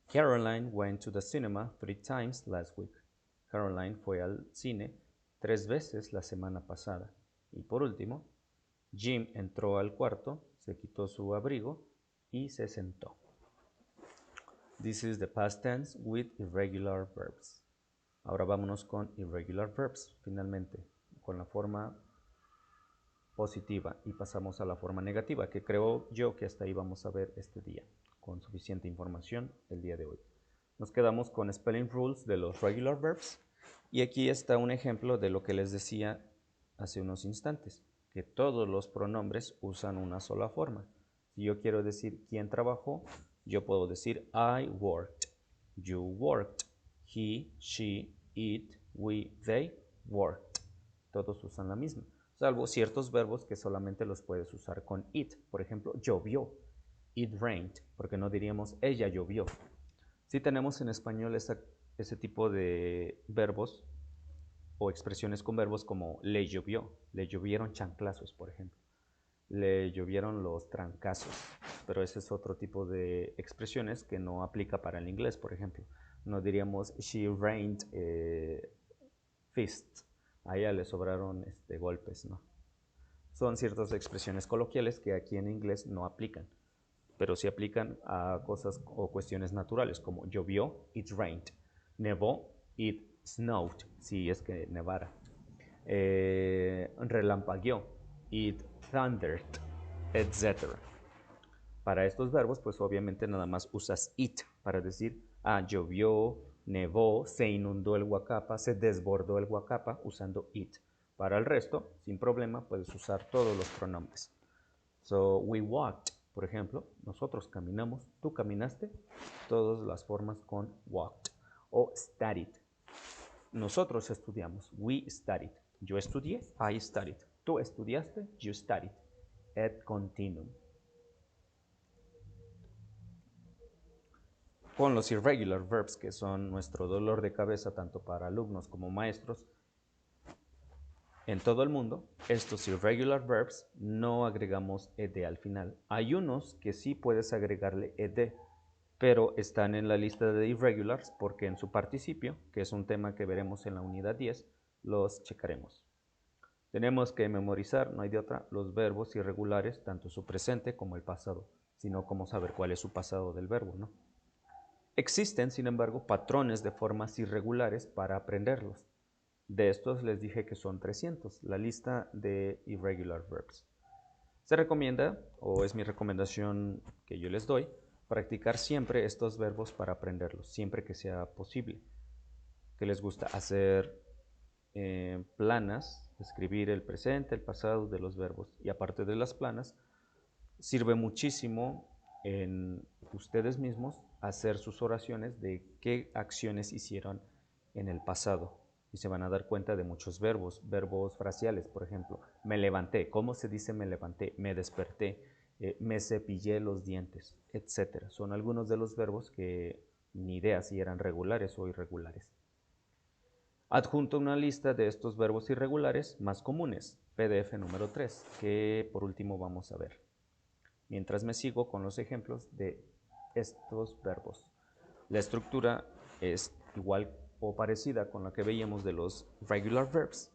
Speaker 1: Caroline went to the cinema 3 times last week. Caroline fue al cine 3 veces la semana pasada. Y por último, Jim entró al cuarto, se quitó su abrigo y se sentó. This is the past tense with irregular verbs. Ahora vámonos con irregular verbs, finalmente, con la forma positiva y pasamos a la forma negativa, que creo yo que hasta ahí vamos a ver este día, con suficiente información el día de hoy. Nos quedamos con spelling rules de los regular verbs y aquí está un ejemplo de lo que les decía hace unos instantes, que todos los pronombres usan una sola forma. Si yo quiero decir quién trabajó, yo puedo decir I worked, you worked, he, she, it, we, they worked. Todos usan la misma, salvo ciertos verbos que solamente los puedes usar con it. Por ejemplo, llovió, it rained, porque no diríamos ella llovió. Sí tenemos en español ese tipo de verbos o expresiones con verbos como le llovió, le llovieron chanclazos, por ejemplo. Le llovieron los trancazos, pero ese es otro tipo de expresiones que no aplica para el inglés, por ejemplo. No diríamos she rained fists, a ella le sobraron golpes, ¿no? Son ciertas expresiones coloquiales que aquí en inglés no aplican, pero sí aplican a cosas o cuestiones naturales, como llovió, it rained, nevó, it snowed, si es que nevara, relampagueó, it thundered, etc. Para estos verbos, pues obviamente nada más usas it para decir, llovió, nevó, se inundó el Huacapa, se desbordó el Huacapa, usando it. Para el resto, sin problema, puedes usar todos los pronombres. So, we walked, por ejemplo, nosotros caminamos, tú caminaste, todas las formas con walked. O studied, nosotros estudiamos, we studied. Yo estudié, I studied. Tú estudiaste, you studied. Et continuum. Con los irregular verbs, que son nuestro dolor de cabeza tanto para alumnos como maestros, En todo el mundo, estos irregular verbs no agregamos ed al final. Hay unos que sí puedes agregarle ed, pero están en la lista de irregulars porque en su participio, que es un tema que veremos en la unidad 10, los checaremos. Tenemos que memorizar, no hay de otra, los verbos irregulares, tanto su presente como el pasado, sino cómo saber cuál es su pasado del verbo, ¿no? Existen, sin embargo, patrones de formas irregulares para aprenderlos. De estos les dije que son 300, la lista de irregular verbs. Se recomienda, o es mi recomendación que yo les doy, practicar siempre estos verbos para aprenderlos, siempre que sea posible. ¿Qué les gusta? Hacer planas, escribir el presente, el pasado de los verbos. Y aparte de las planas, sirve muchísimo en ustedes mismos hacer sus oraciones de qué acciones hicieron en el pasado. Y se van a dar cuenta de muchos verbos, verbos fraciales, por ejemplo. Me levanté. ¿Cómo se dice me levanté? Me desperté. Me cepillé los dientes, etc. Son algunos de los verbos que ni idea si eran regulares o irregulares. Adjunto una lista de estos verbos irregulares más comunes, PDF número 3, que por último vamos a ver. Mientras me sigo con los ejemplos de estos verbos. La estructura es igual o parecida con la que veíamos de los regular verbs.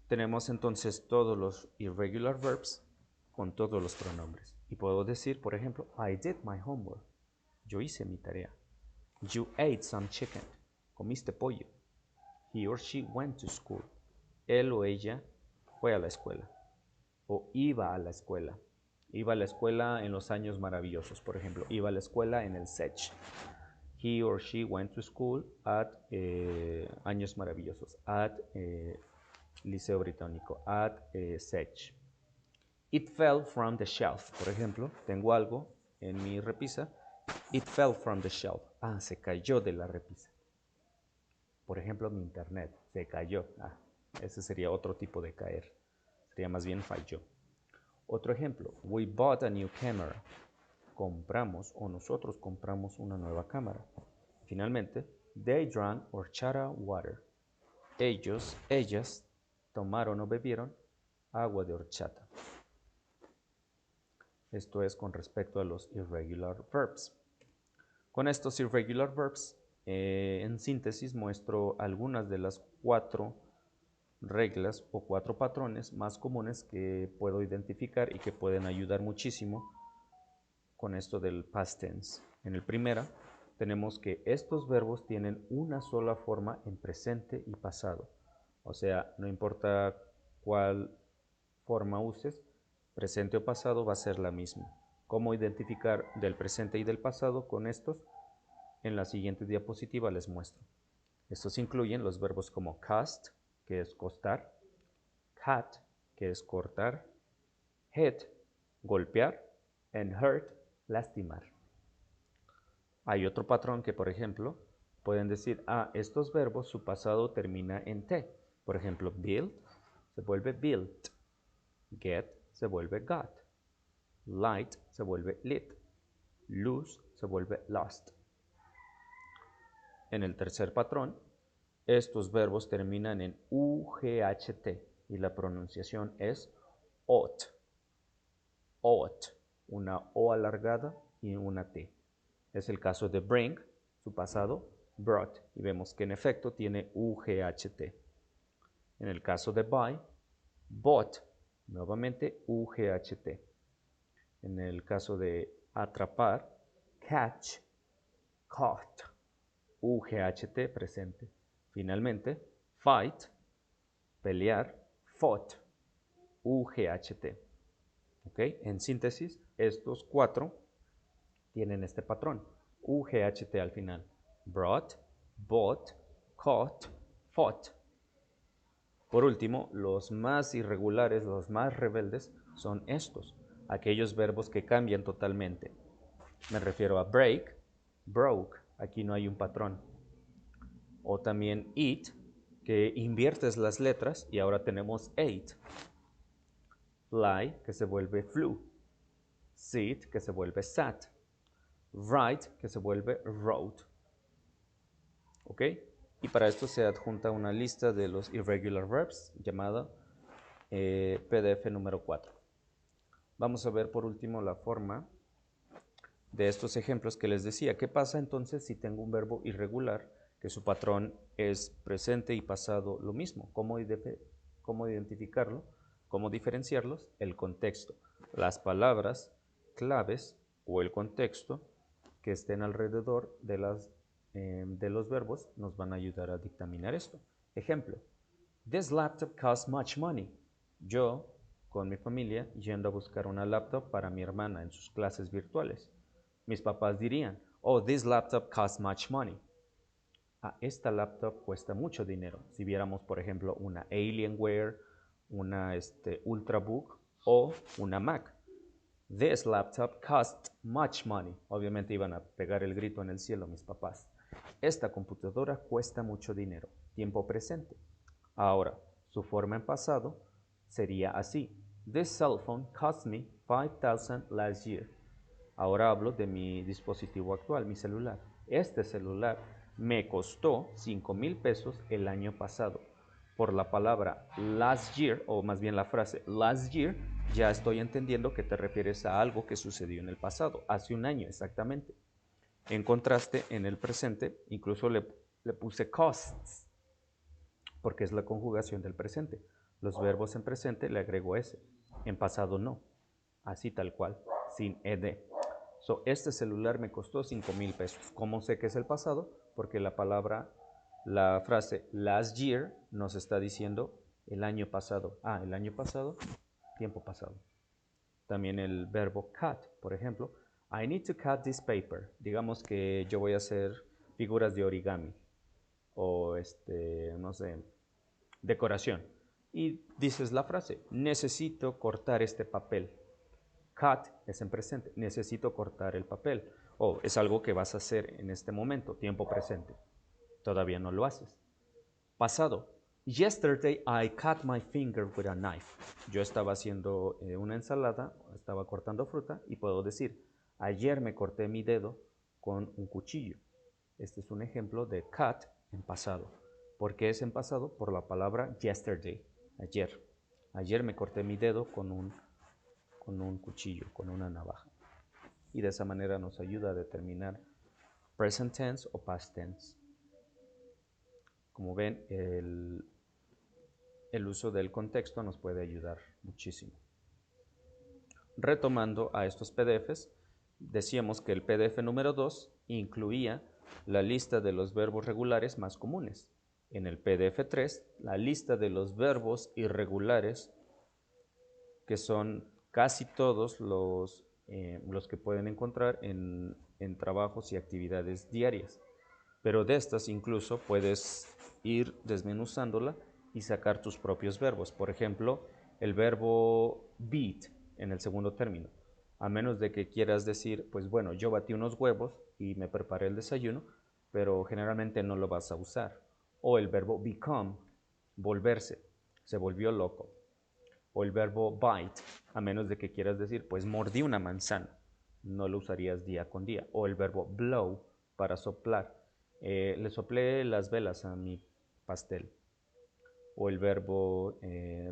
Speaker 1: Tenemos entonces todos los irregular verbs con todos los pronombres. Y puedo decir, por ejemplo, I did my homework. Yo hice mi tarea. You ate some chicken. Comiste pollo. He or she went to school. Él o ella fue a la escuela. O iba a la escuela. Iba a la escuela en los años maravillosos, por ejemplo. Iba a la escuela en el SETch. He or she went to school at años maravillosos. At Liceo Británico. At SETch. It fell from the shelf. Por ejemplo, tengo algo en mi repisa. It fell from the shelf. Ah, se cayó de la repisa. Por ejemplo, mi internet se cayó. Ah, ese sería otro tipo de caer. Sería más bien falló. Otro ejemplo, we bought a new camera. Compramos o nosotros compramos una nueva cámara. Finalmente, they drank horchata water. Ellos, ellas, tomaron o bebieron agua de horchata. Esto es con respecto a los irregular verbs. Con estos irregular verbs, en síntesis muestro algunas de las 4 reglas o 4 patrones más comunes que puedo identificar y que pueden ayudar muchísimo con esto del past tense. En el primero tenemos que estos verbos tienen una sola forma en presente y pasado. O sea, no importa cuál forma uses, presente o pasado va a ser la misma. ¿Cómo identificar del presente y del pasado con estos? En la siguiente diapositiva les muestro. Estos incluyen los verbos como cast, que es costar, cut, que es cortar, hit, golpear, and hurt, lastimar. Hay otro patrón que, por ejemplo, pueden decir, estos verbos, su pasado termina en T. Por ejemplo, build se vuelve built, get se vuelve got, light se vuelve lit, lose se vuelve lost. En el tercer patrón, estos verbos terminan en UGHT y la pronunciación es ought, ought, una O alargada y una T. Es el caso de bring, su pasado, brought, y vemos que en efecto tiene UGHT. En el caso de buy, bought, nuevamente UGHT. En el caso de atrapar, catch, caught, UGHT presente. Finalmente, fight, pelear, fought, UGHT. ¿Ok? En síntesis, estos 4 tienen este patrón, UGHT al final. Brought, bought, caught, fought. Por último, los más irregulares, los más rebeldes, son estos, aquellos verbos que cambian totalmente. Me refiero a break, broke, aquí no hay un patrón. O también eat, que inviertes las letras y ahora tenemos ate. Fly, que se vuelve flew. Sit, que se vuelve sat. Write, que se vuelve wrote. ¿Ok? Y para esto se adjunta una lista de los irregular verbs llamada PDF número 4. Vamos a ver por último la forma de estos ejemplos que les decía. ¿Qué pasa entonces si tengo un verbo irregular que su patrón es presente y pasado lo mismo? ¿Cómo identificarlo? ¿Cómo diferenciarlos? El contexto. Las palabras claves o el contexto que estén alrededor de los verbos nos van a ayudar a dictaminar esto. Ejemplo, this laptop costs much money. Yo, con mi familia, yendo a buscar una laptop para mi hermana en sus clases virtuales. Mis papás dirían, oh, this laptop costs much money. Esta laptop cuesta mucho dinero. Si viéramos, por ejemplo, una Alienware, una Ultrabook o una Mac. This laptop costs much money. Obviamente iban a pegar el grito en el cielo mis papás. Esta computadora cuesta mucho dinero. Tiempo presente. Ahora, su forma en pasado sería así. This cell phone cost me $5,000 last year. Ahora hablo de mi dispositivo actual, mi celular. Este celular me costó 5,000 pesos el año pasado. Por la palabra last year, o más bien la frase last year, ya estoy entendiendo que te refieres a algo que sucedió en el pasado, hace un año exactamente. En contraste, en el presente, incluso le puse costs, porque es la conjugación del presente. Los verbos en presente le agrego S, en pasado no, así tal cual, sin ed. Este celular me costó 5,000 pesos. ¿Cómo sé que es el pasado? Porque la frase last year nos está diciendo el año pasado. El año pasado, tiempo pasado. También el verbo cut, por ejemplo. I need to cut this paper. Digamos que yo voy a hacer figuras de origami o no sé, decoración. Y dices la frase, necesito cortar este papel. Cut es en presente, necesito cortar el papel. O es algo que vas a hacer en este momento, tiempo presente. Todavía no lo haces. Pasado. Yesterday I cut my finger with a knife. Yo estaba haciendo una ensalada, estaba cortando fruta y puedo decir, ayer me corté mi dedo con un cuchillo. Este es un ejemplo de cut en pasado. ¿Por qué es en pasado? Por la palabra yesterday, ayer. Ayer me corté mi dedo con un cuchillo, con una navaja. Y de esa manera nos ayuda a determinar present tense o past tense. Como ven, el uso del contexto nos puede ayudar muchísimo. Retomando a estos PDFs, decíamos que el PDF número 2 incluía la lista de los verbos regulares más comunes. En el PDF 3, la lista de los verbos irregulares, que son casi todos los que pueden encontrar en trabajos y actividades diarias. Pero de estas incluso puedes ir desmenuzándola y sacar tus propios verbos. Por ejemplo, el verbo beat en el segundo término. A menos de que quieras decir, pues bueno, yo batí unos huevos y me preparé el desayuno, pero generalmente no lo vas a usar. O el verbo become, volverse, se volvió loco. O el verbo bite, a menos de que quieras decir, pues mordí una manzana, no lo usarías día con día. O el verbo blow, para soplar, le soplé las velas a mi pastel. O el verbo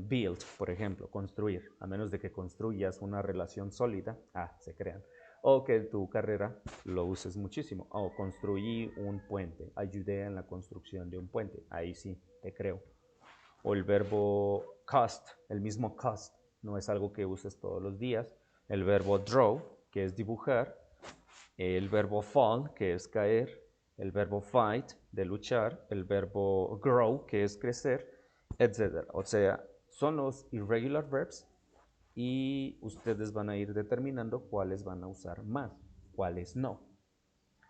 Speaker 1: build, por ejemplo, construir, a menos de que construyas una relación sólida, se crean. O que tu carrera lo uses muchísimo. O construí un puente, ayudé en la construcción de un puente, ahí sí, te creo. O el verbo cost, el mismo cost, no es algo que uses todos los días. El verbo draw, que es dibujar. El verbo fall, que es caer. El verbo fight, de luchar. El verbo grow, que es crecer, etc. O sea, son los irregular verbs y ustedes van a ir determinando cuáles van a usar más, cuáles no,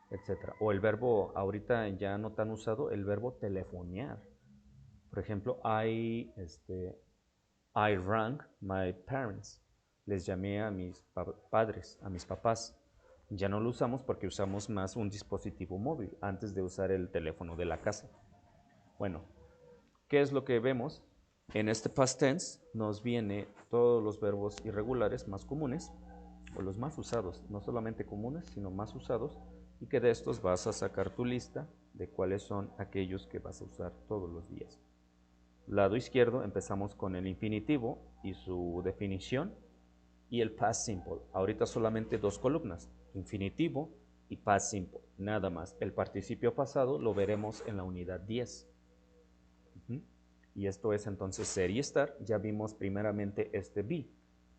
Speaker 1: etc. O el verbo, ahorita ya no tan usado, el verbo telefonear. Por ejemplo, I rang my parents. Les llamé a mis padres, a mis papás. Ya no lo usamos porque usamos más un dispositivo móvil antes de usar el teléfono de la casa. Bueno, ¿qué es lo que vemos? En este past tense nos viene todos los verbos irregulares más comunes, o los más usados, no solamente comunes, sino más usados, y que de estos vas a sacar tu lista de cuáles son aquellos que vas a usar todos los días. Lado izquierdo empezamos con el infinitivo y su definición y el past simple. Ahorita solamente dos columnas, infinitivo y past simple, nada más. El participio pasado lo veremos en la unidad 10. Y esto es entonces ser y estar. Ya vimos primeramente este be,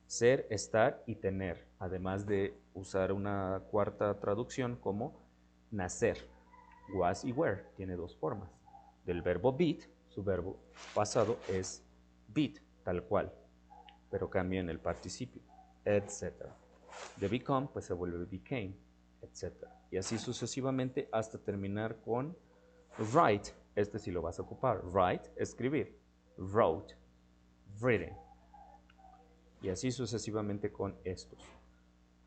Speaker 1: ser, estar y tener, además de usar una cuarta traducción como nacer. Was y were tiene dos formas. Del verbo beat, su verbo pasado es beat, tal cual, pero cambia en el participio, etc. De become, pues se vuelve became, etc. Y así sucesivamente hasta terminar con write. Este sí lo vas a ocupar. Write, escribir. Wrote, written. Y así sucesivamente con estos.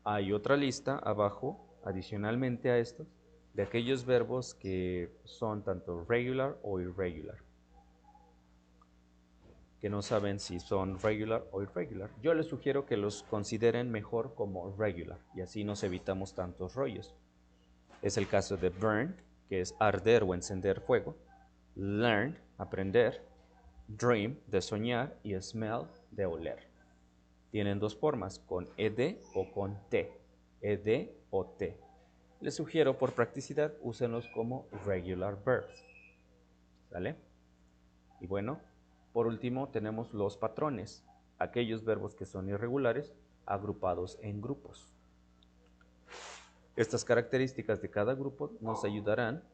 Speaker 1: Hay otra lista abajo, adicionalmente a estos, de aquellos verbos que son tanto regular o irregular, que no saben si son regular o irregular. Yo les sugiero que los consideren mejor como regular y así nos evitamos tantos rollos. Es el caso de burn, que es arder o encender fuego, learn, aprender, dream, de soñar, y smell, de oler. Tienen dos formas, con ed o con t, ed o t. Les sugiero por practicidad úsenlos como regular verbs. ¿Sale? Y bueno, por último tenemos los patrones, aquellos verbos que son irregulares agrupados en grupos. Estas características de cada grupo nos ayudarán,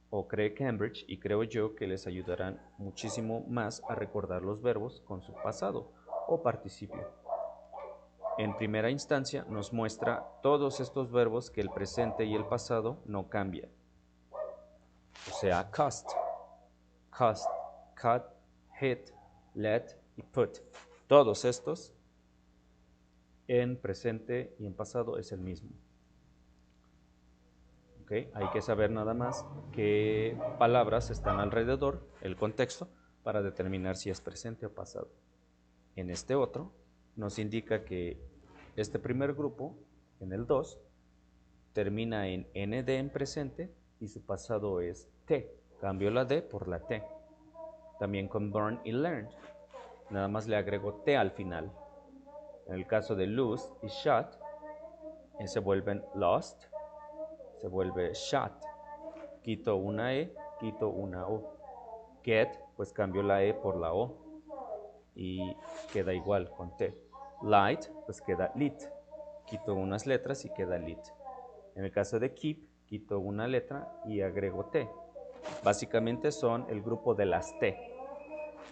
Speaker 1: o cree Cambridge y creo yo que les ayudarán muchísimo más a recordar los verbos con su pasado o participio. En primera instancia nos muestra todos estos verbos que el presente y el pasado no cambian. O sea, cost, cut, hit, let y put. Todos estos en presente y en pasado es el mismo. ¿Okay? Hay que saber nada más qué palabras están alrededor, el contexto, para determinar si es presente o pasado. En este otro nos indica que este primer grupo, en el 2, termina en nd en presente y su pasado es t. Cambio la d por la t. También con burn y learned, nada más le agrego t al final. En el caso de lose y shot, se vuelven lost, se vuelve shot. Quito una e, quito una o. Get, pues cambio la e por la o y queda igual con t. Light, pues queda lit. Quito unas letras y queda lit. En el caso de keep, quito una letra y agrego t. Básicamente son el grupo de las t.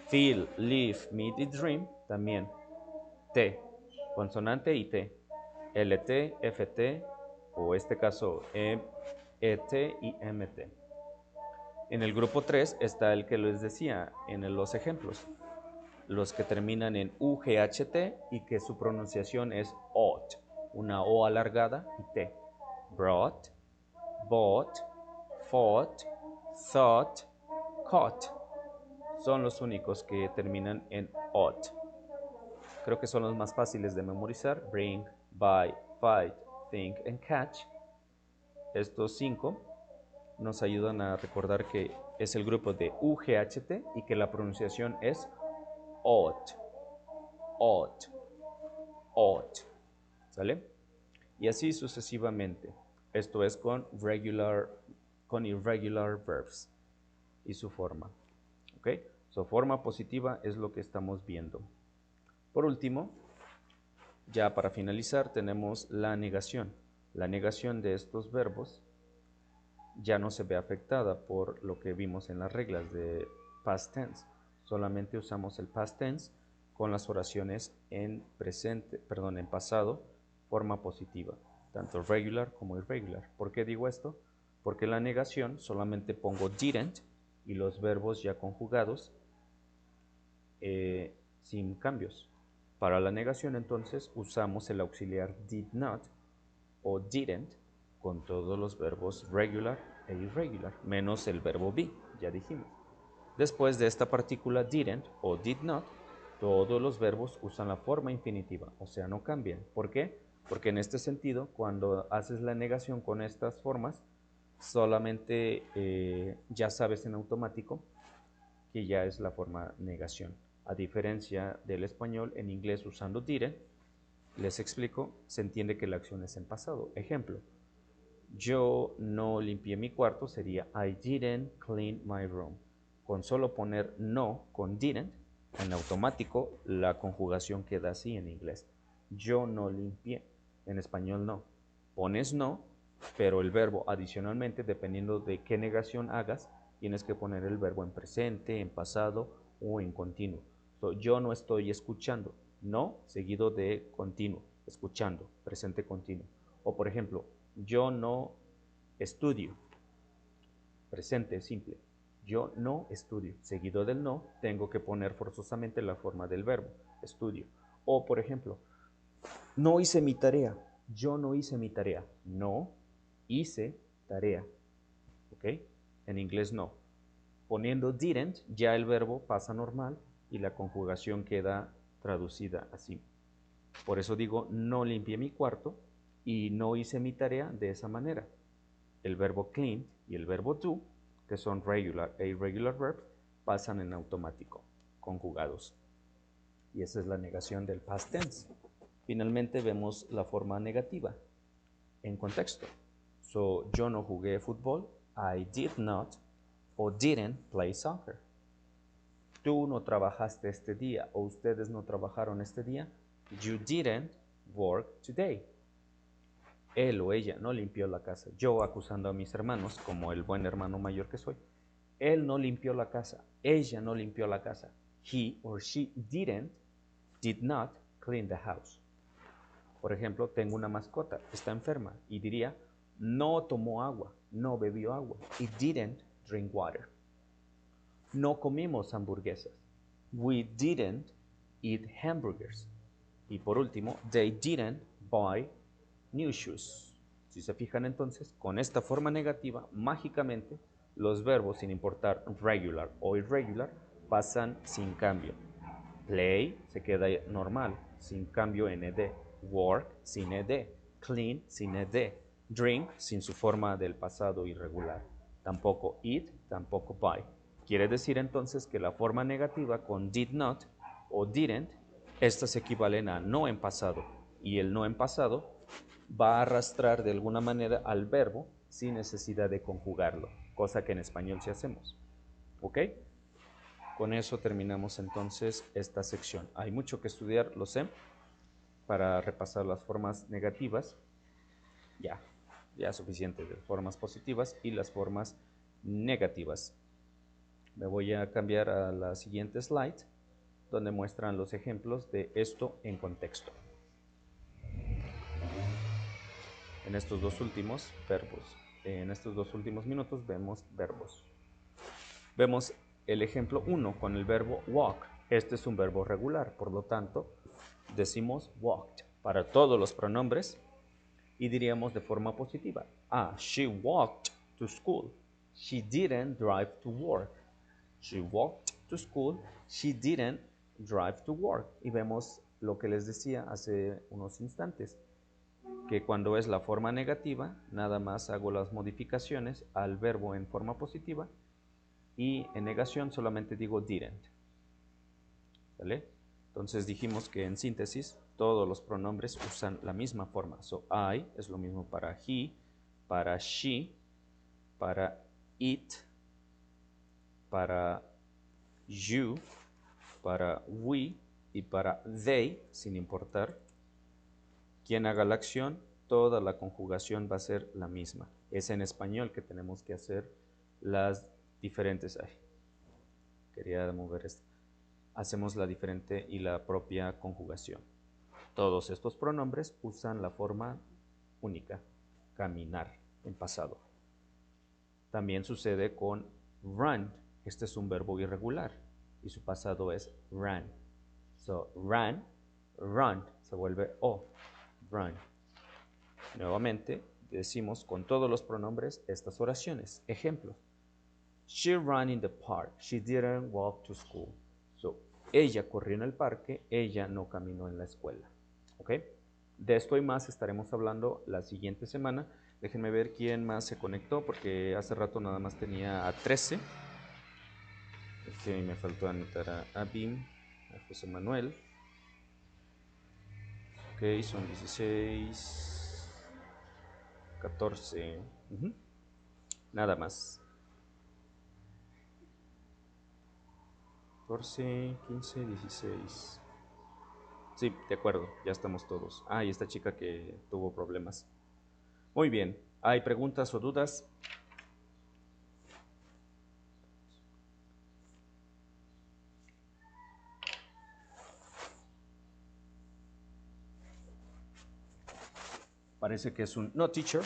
Speaker 1: Feel, live, meet y dream, también t, consonante y t. LT, FT, o este caso ET y MT. En el grupo 3 está el que les decía en los ejemplos, los que terminan en UGHT y que su pronunciación es ought, una O alargada y T. Brought, bought, fought, thought, caught. Son los únicos que terminan en ought. Creo que son los más fáciles de memorizar. Bring, buy, fight, think and catch. Estos 5 nos ayudan a recordar que es el grupo de UGHT y que la pronunciación es ought, ought, ought. ¿Sale? Y así sucesivamente. Esto es con irregular verbs y su forma. ¿Ok? Su forma positiva es lo que estamos viendo. Por último, ya para finalizar, tenemos la negación. La negación de estos verbos ya no se ve afectada por lo que vimos en las reglas de past tense. Solamente usamos el past tense con las oraciones en pasado, forma positiva, tanto regular como irregular. ¿Por qué digo esto? Porque la negación solamente pongo didn't y los verbos ya conjugados sin cambios. Para la negación entonces usamos el auxiliar did not o didn't con todos los verbos regular e irregular, menos el verbo be, ya dijimos. Después de esta partícula didn't o did not, todos los verbos usan la forma infinitiva, o sea, no cambian. ¿Por qué? Porque en este sentido, cuando haces la negación con estas formas, solamente ya sabes en automático que ya es la forma negación. A diferencia del español, en inglés usando didn't, les explico, se entiende que la acción es en pasado. Ejemplo, yo no limpié mi cuarto sería I didn't clean my room. Con solo poner no con didn't, en automático la conjugación queda así en inglés. Yo no limpié. En español no. Pones no, pero el verbo adicionalmente, dependiendo de qué negación hagas, tienes que poner el verbo en presente, en pasado o en continuo. So, yo no estoy escuchando. No seguido de continuo. Escuchando, presente continuo. O por ejemplo, yo no estudio. Presente simple. Yo no estudio. Seguido del no, tengo que poner forzosamente la forma del verbo. Estudio. O, por ejemplo, no hice mi tarea. Yo no hice mi tarea. No hice tarea. ¿Ok? En inglés no. Poniendo didn't, ya el verbo pasa normal y la conjugación queda traducida así. Por eso digo, no limpié mi cuarto y no hice mi tarea de esa manera. El verbo clean y el verbo do, que son regular e irregular verbs, pasan en automático, conjugados. Y esa es la negación del past tense. Finalmente vemos la forma negativa en contexto. So, yo no jugué fútbol. I did not o didn't play soccer. Tú no trabajaste este día o ustedes no trabajaron este día. You didn't work today. Él o ella no limpió la casa. Yo acusando a mis hermanos, como el buen hermano mayor que soy. Él no limpió la casa. Ella no limpió la casa. He or she did not clean the house. Por ejemplo, tengo una mascota, está enferma y diría, no tomó agua, no bebió agua. It didn't drink water. No comimos hamburguesas. We didn't eat hamburgers. Y por último, they didn't buy new shoes. Si se fijan entonces, con esta forma negativa, mágicamente, los verbos, sin importar regular o irregular, pasan sin cambio. Play se queda normal, sin cambio en ed. Work sin ed. Clean sin ed. Drink sin su forma del pasado irregular. Tampoco eat, tampoco buy. Quiere decir entonces que la forma negativa con did not o didn't, estas equivalen a no en pasado. Y el no en pasado va a arrastrar de alguna manera al verbo sin necesidad de conjugarlo, cosa que en español sí hacemos. ¿Ok? Con eso terminamos entonces esta sección. Hay mucho que estudiar, lo sé, para repasar las formas negativas. Ya suficiente de formas positivas y las formas negativas. Me voy a cambiar a la siguiente slide, donde muestran los ejemplos de esto en contexto. En estos dos últimos verbos, en estos dos últimos minutos vemos verbos. Vemos el ejemplo 1 con el verbo walk. Este es un verbo regular, por lo tanto, decimos walked para todos los pronombres y diríamos de forma positiva. She walked to school. She didn't drive to work. She walked to school. She didn't drive to work. Y vemos lo que les decía hace unos instantes, que cuando es la forma negativa, nada más hago las modificaciones al verbo en forma positiva y en negación solamente digo didn't. ¿Vale? Entonces dijimos que en síntesis todos los pronombres usan la misma forma. So, I es lo mismo para he, para she, para it, para you, para we y para they, sin importar quién haga la acción, toda la conjugación va a ser la misma. Es en español que tenemos que hacer las diferentes... quería mover esto. Hacemos la diferente y la propia conjugación. Todos estos pronombres usan la forma única, caminar, en pasado. También sucede con run. Este es un verbo irregular y su pasado es ran. So, ran, run, se vuelve o, run. Nuevamente, decimos con todos los pronombres estas oraciones. Ejemplo. She ran in the park. She didn't walk to school. So, ella corrió en el parque, ella no caminó en la escuela. ¿Ok? De esto y más estaremos hablando la siguiente semana. Déjenme ver quién más se conectó, porque hace rato nada más tenía a 13. Me faltó anotar a Bim, a José Manuel. Ok, son 16, 14. Nada más. 14, 15, 16. Sí, de acuerdo, ya estamos todos. Y esta chica que tuvo problemas. Muy bien, ¿hay preguntas o dudas? Parece que es un no teacher.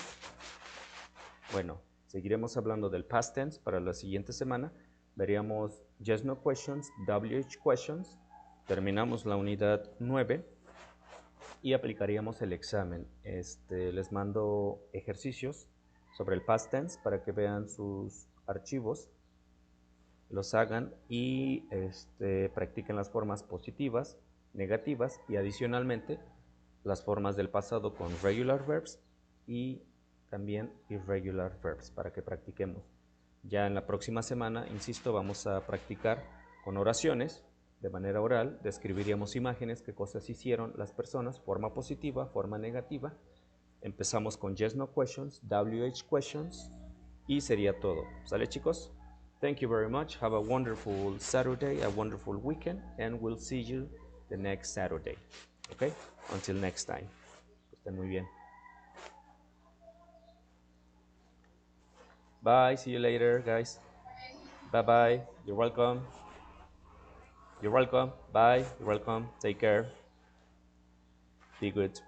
Speaker 1: Bueno, seguiremos hablando del past tense para la siguiente semana. Veríamos yes no questions, WH questions. Terminamos la unidad 9 y aplicaríamos el examen. Les mando ejercicios sobre el past tense para que vean sus archivos, los hagan y practiquen las formas positivas, negativas y adicionalmente las formas del pasado con regular verbs y también irregular verbs para que practiquemos. Ya en la próxima semana, insisto, vamos a practicar con oraciones de manera oral, describiríamos imágenes, qué cosas hicieron las personas, forma positiva, forma negativa. Empezamos con yes no questions, WH questions y sería todo. ¿Sale, chicos? Thank you very much. Have a wonderful Saturday, a wonderful weekend, and we'll see you the next Saturday. Okay? Until next time. Estén muy bien. Bye. See you later, guys. Bye-bye. You're welcome. You're welcome. Bye. You're welcome. Take care. Be good.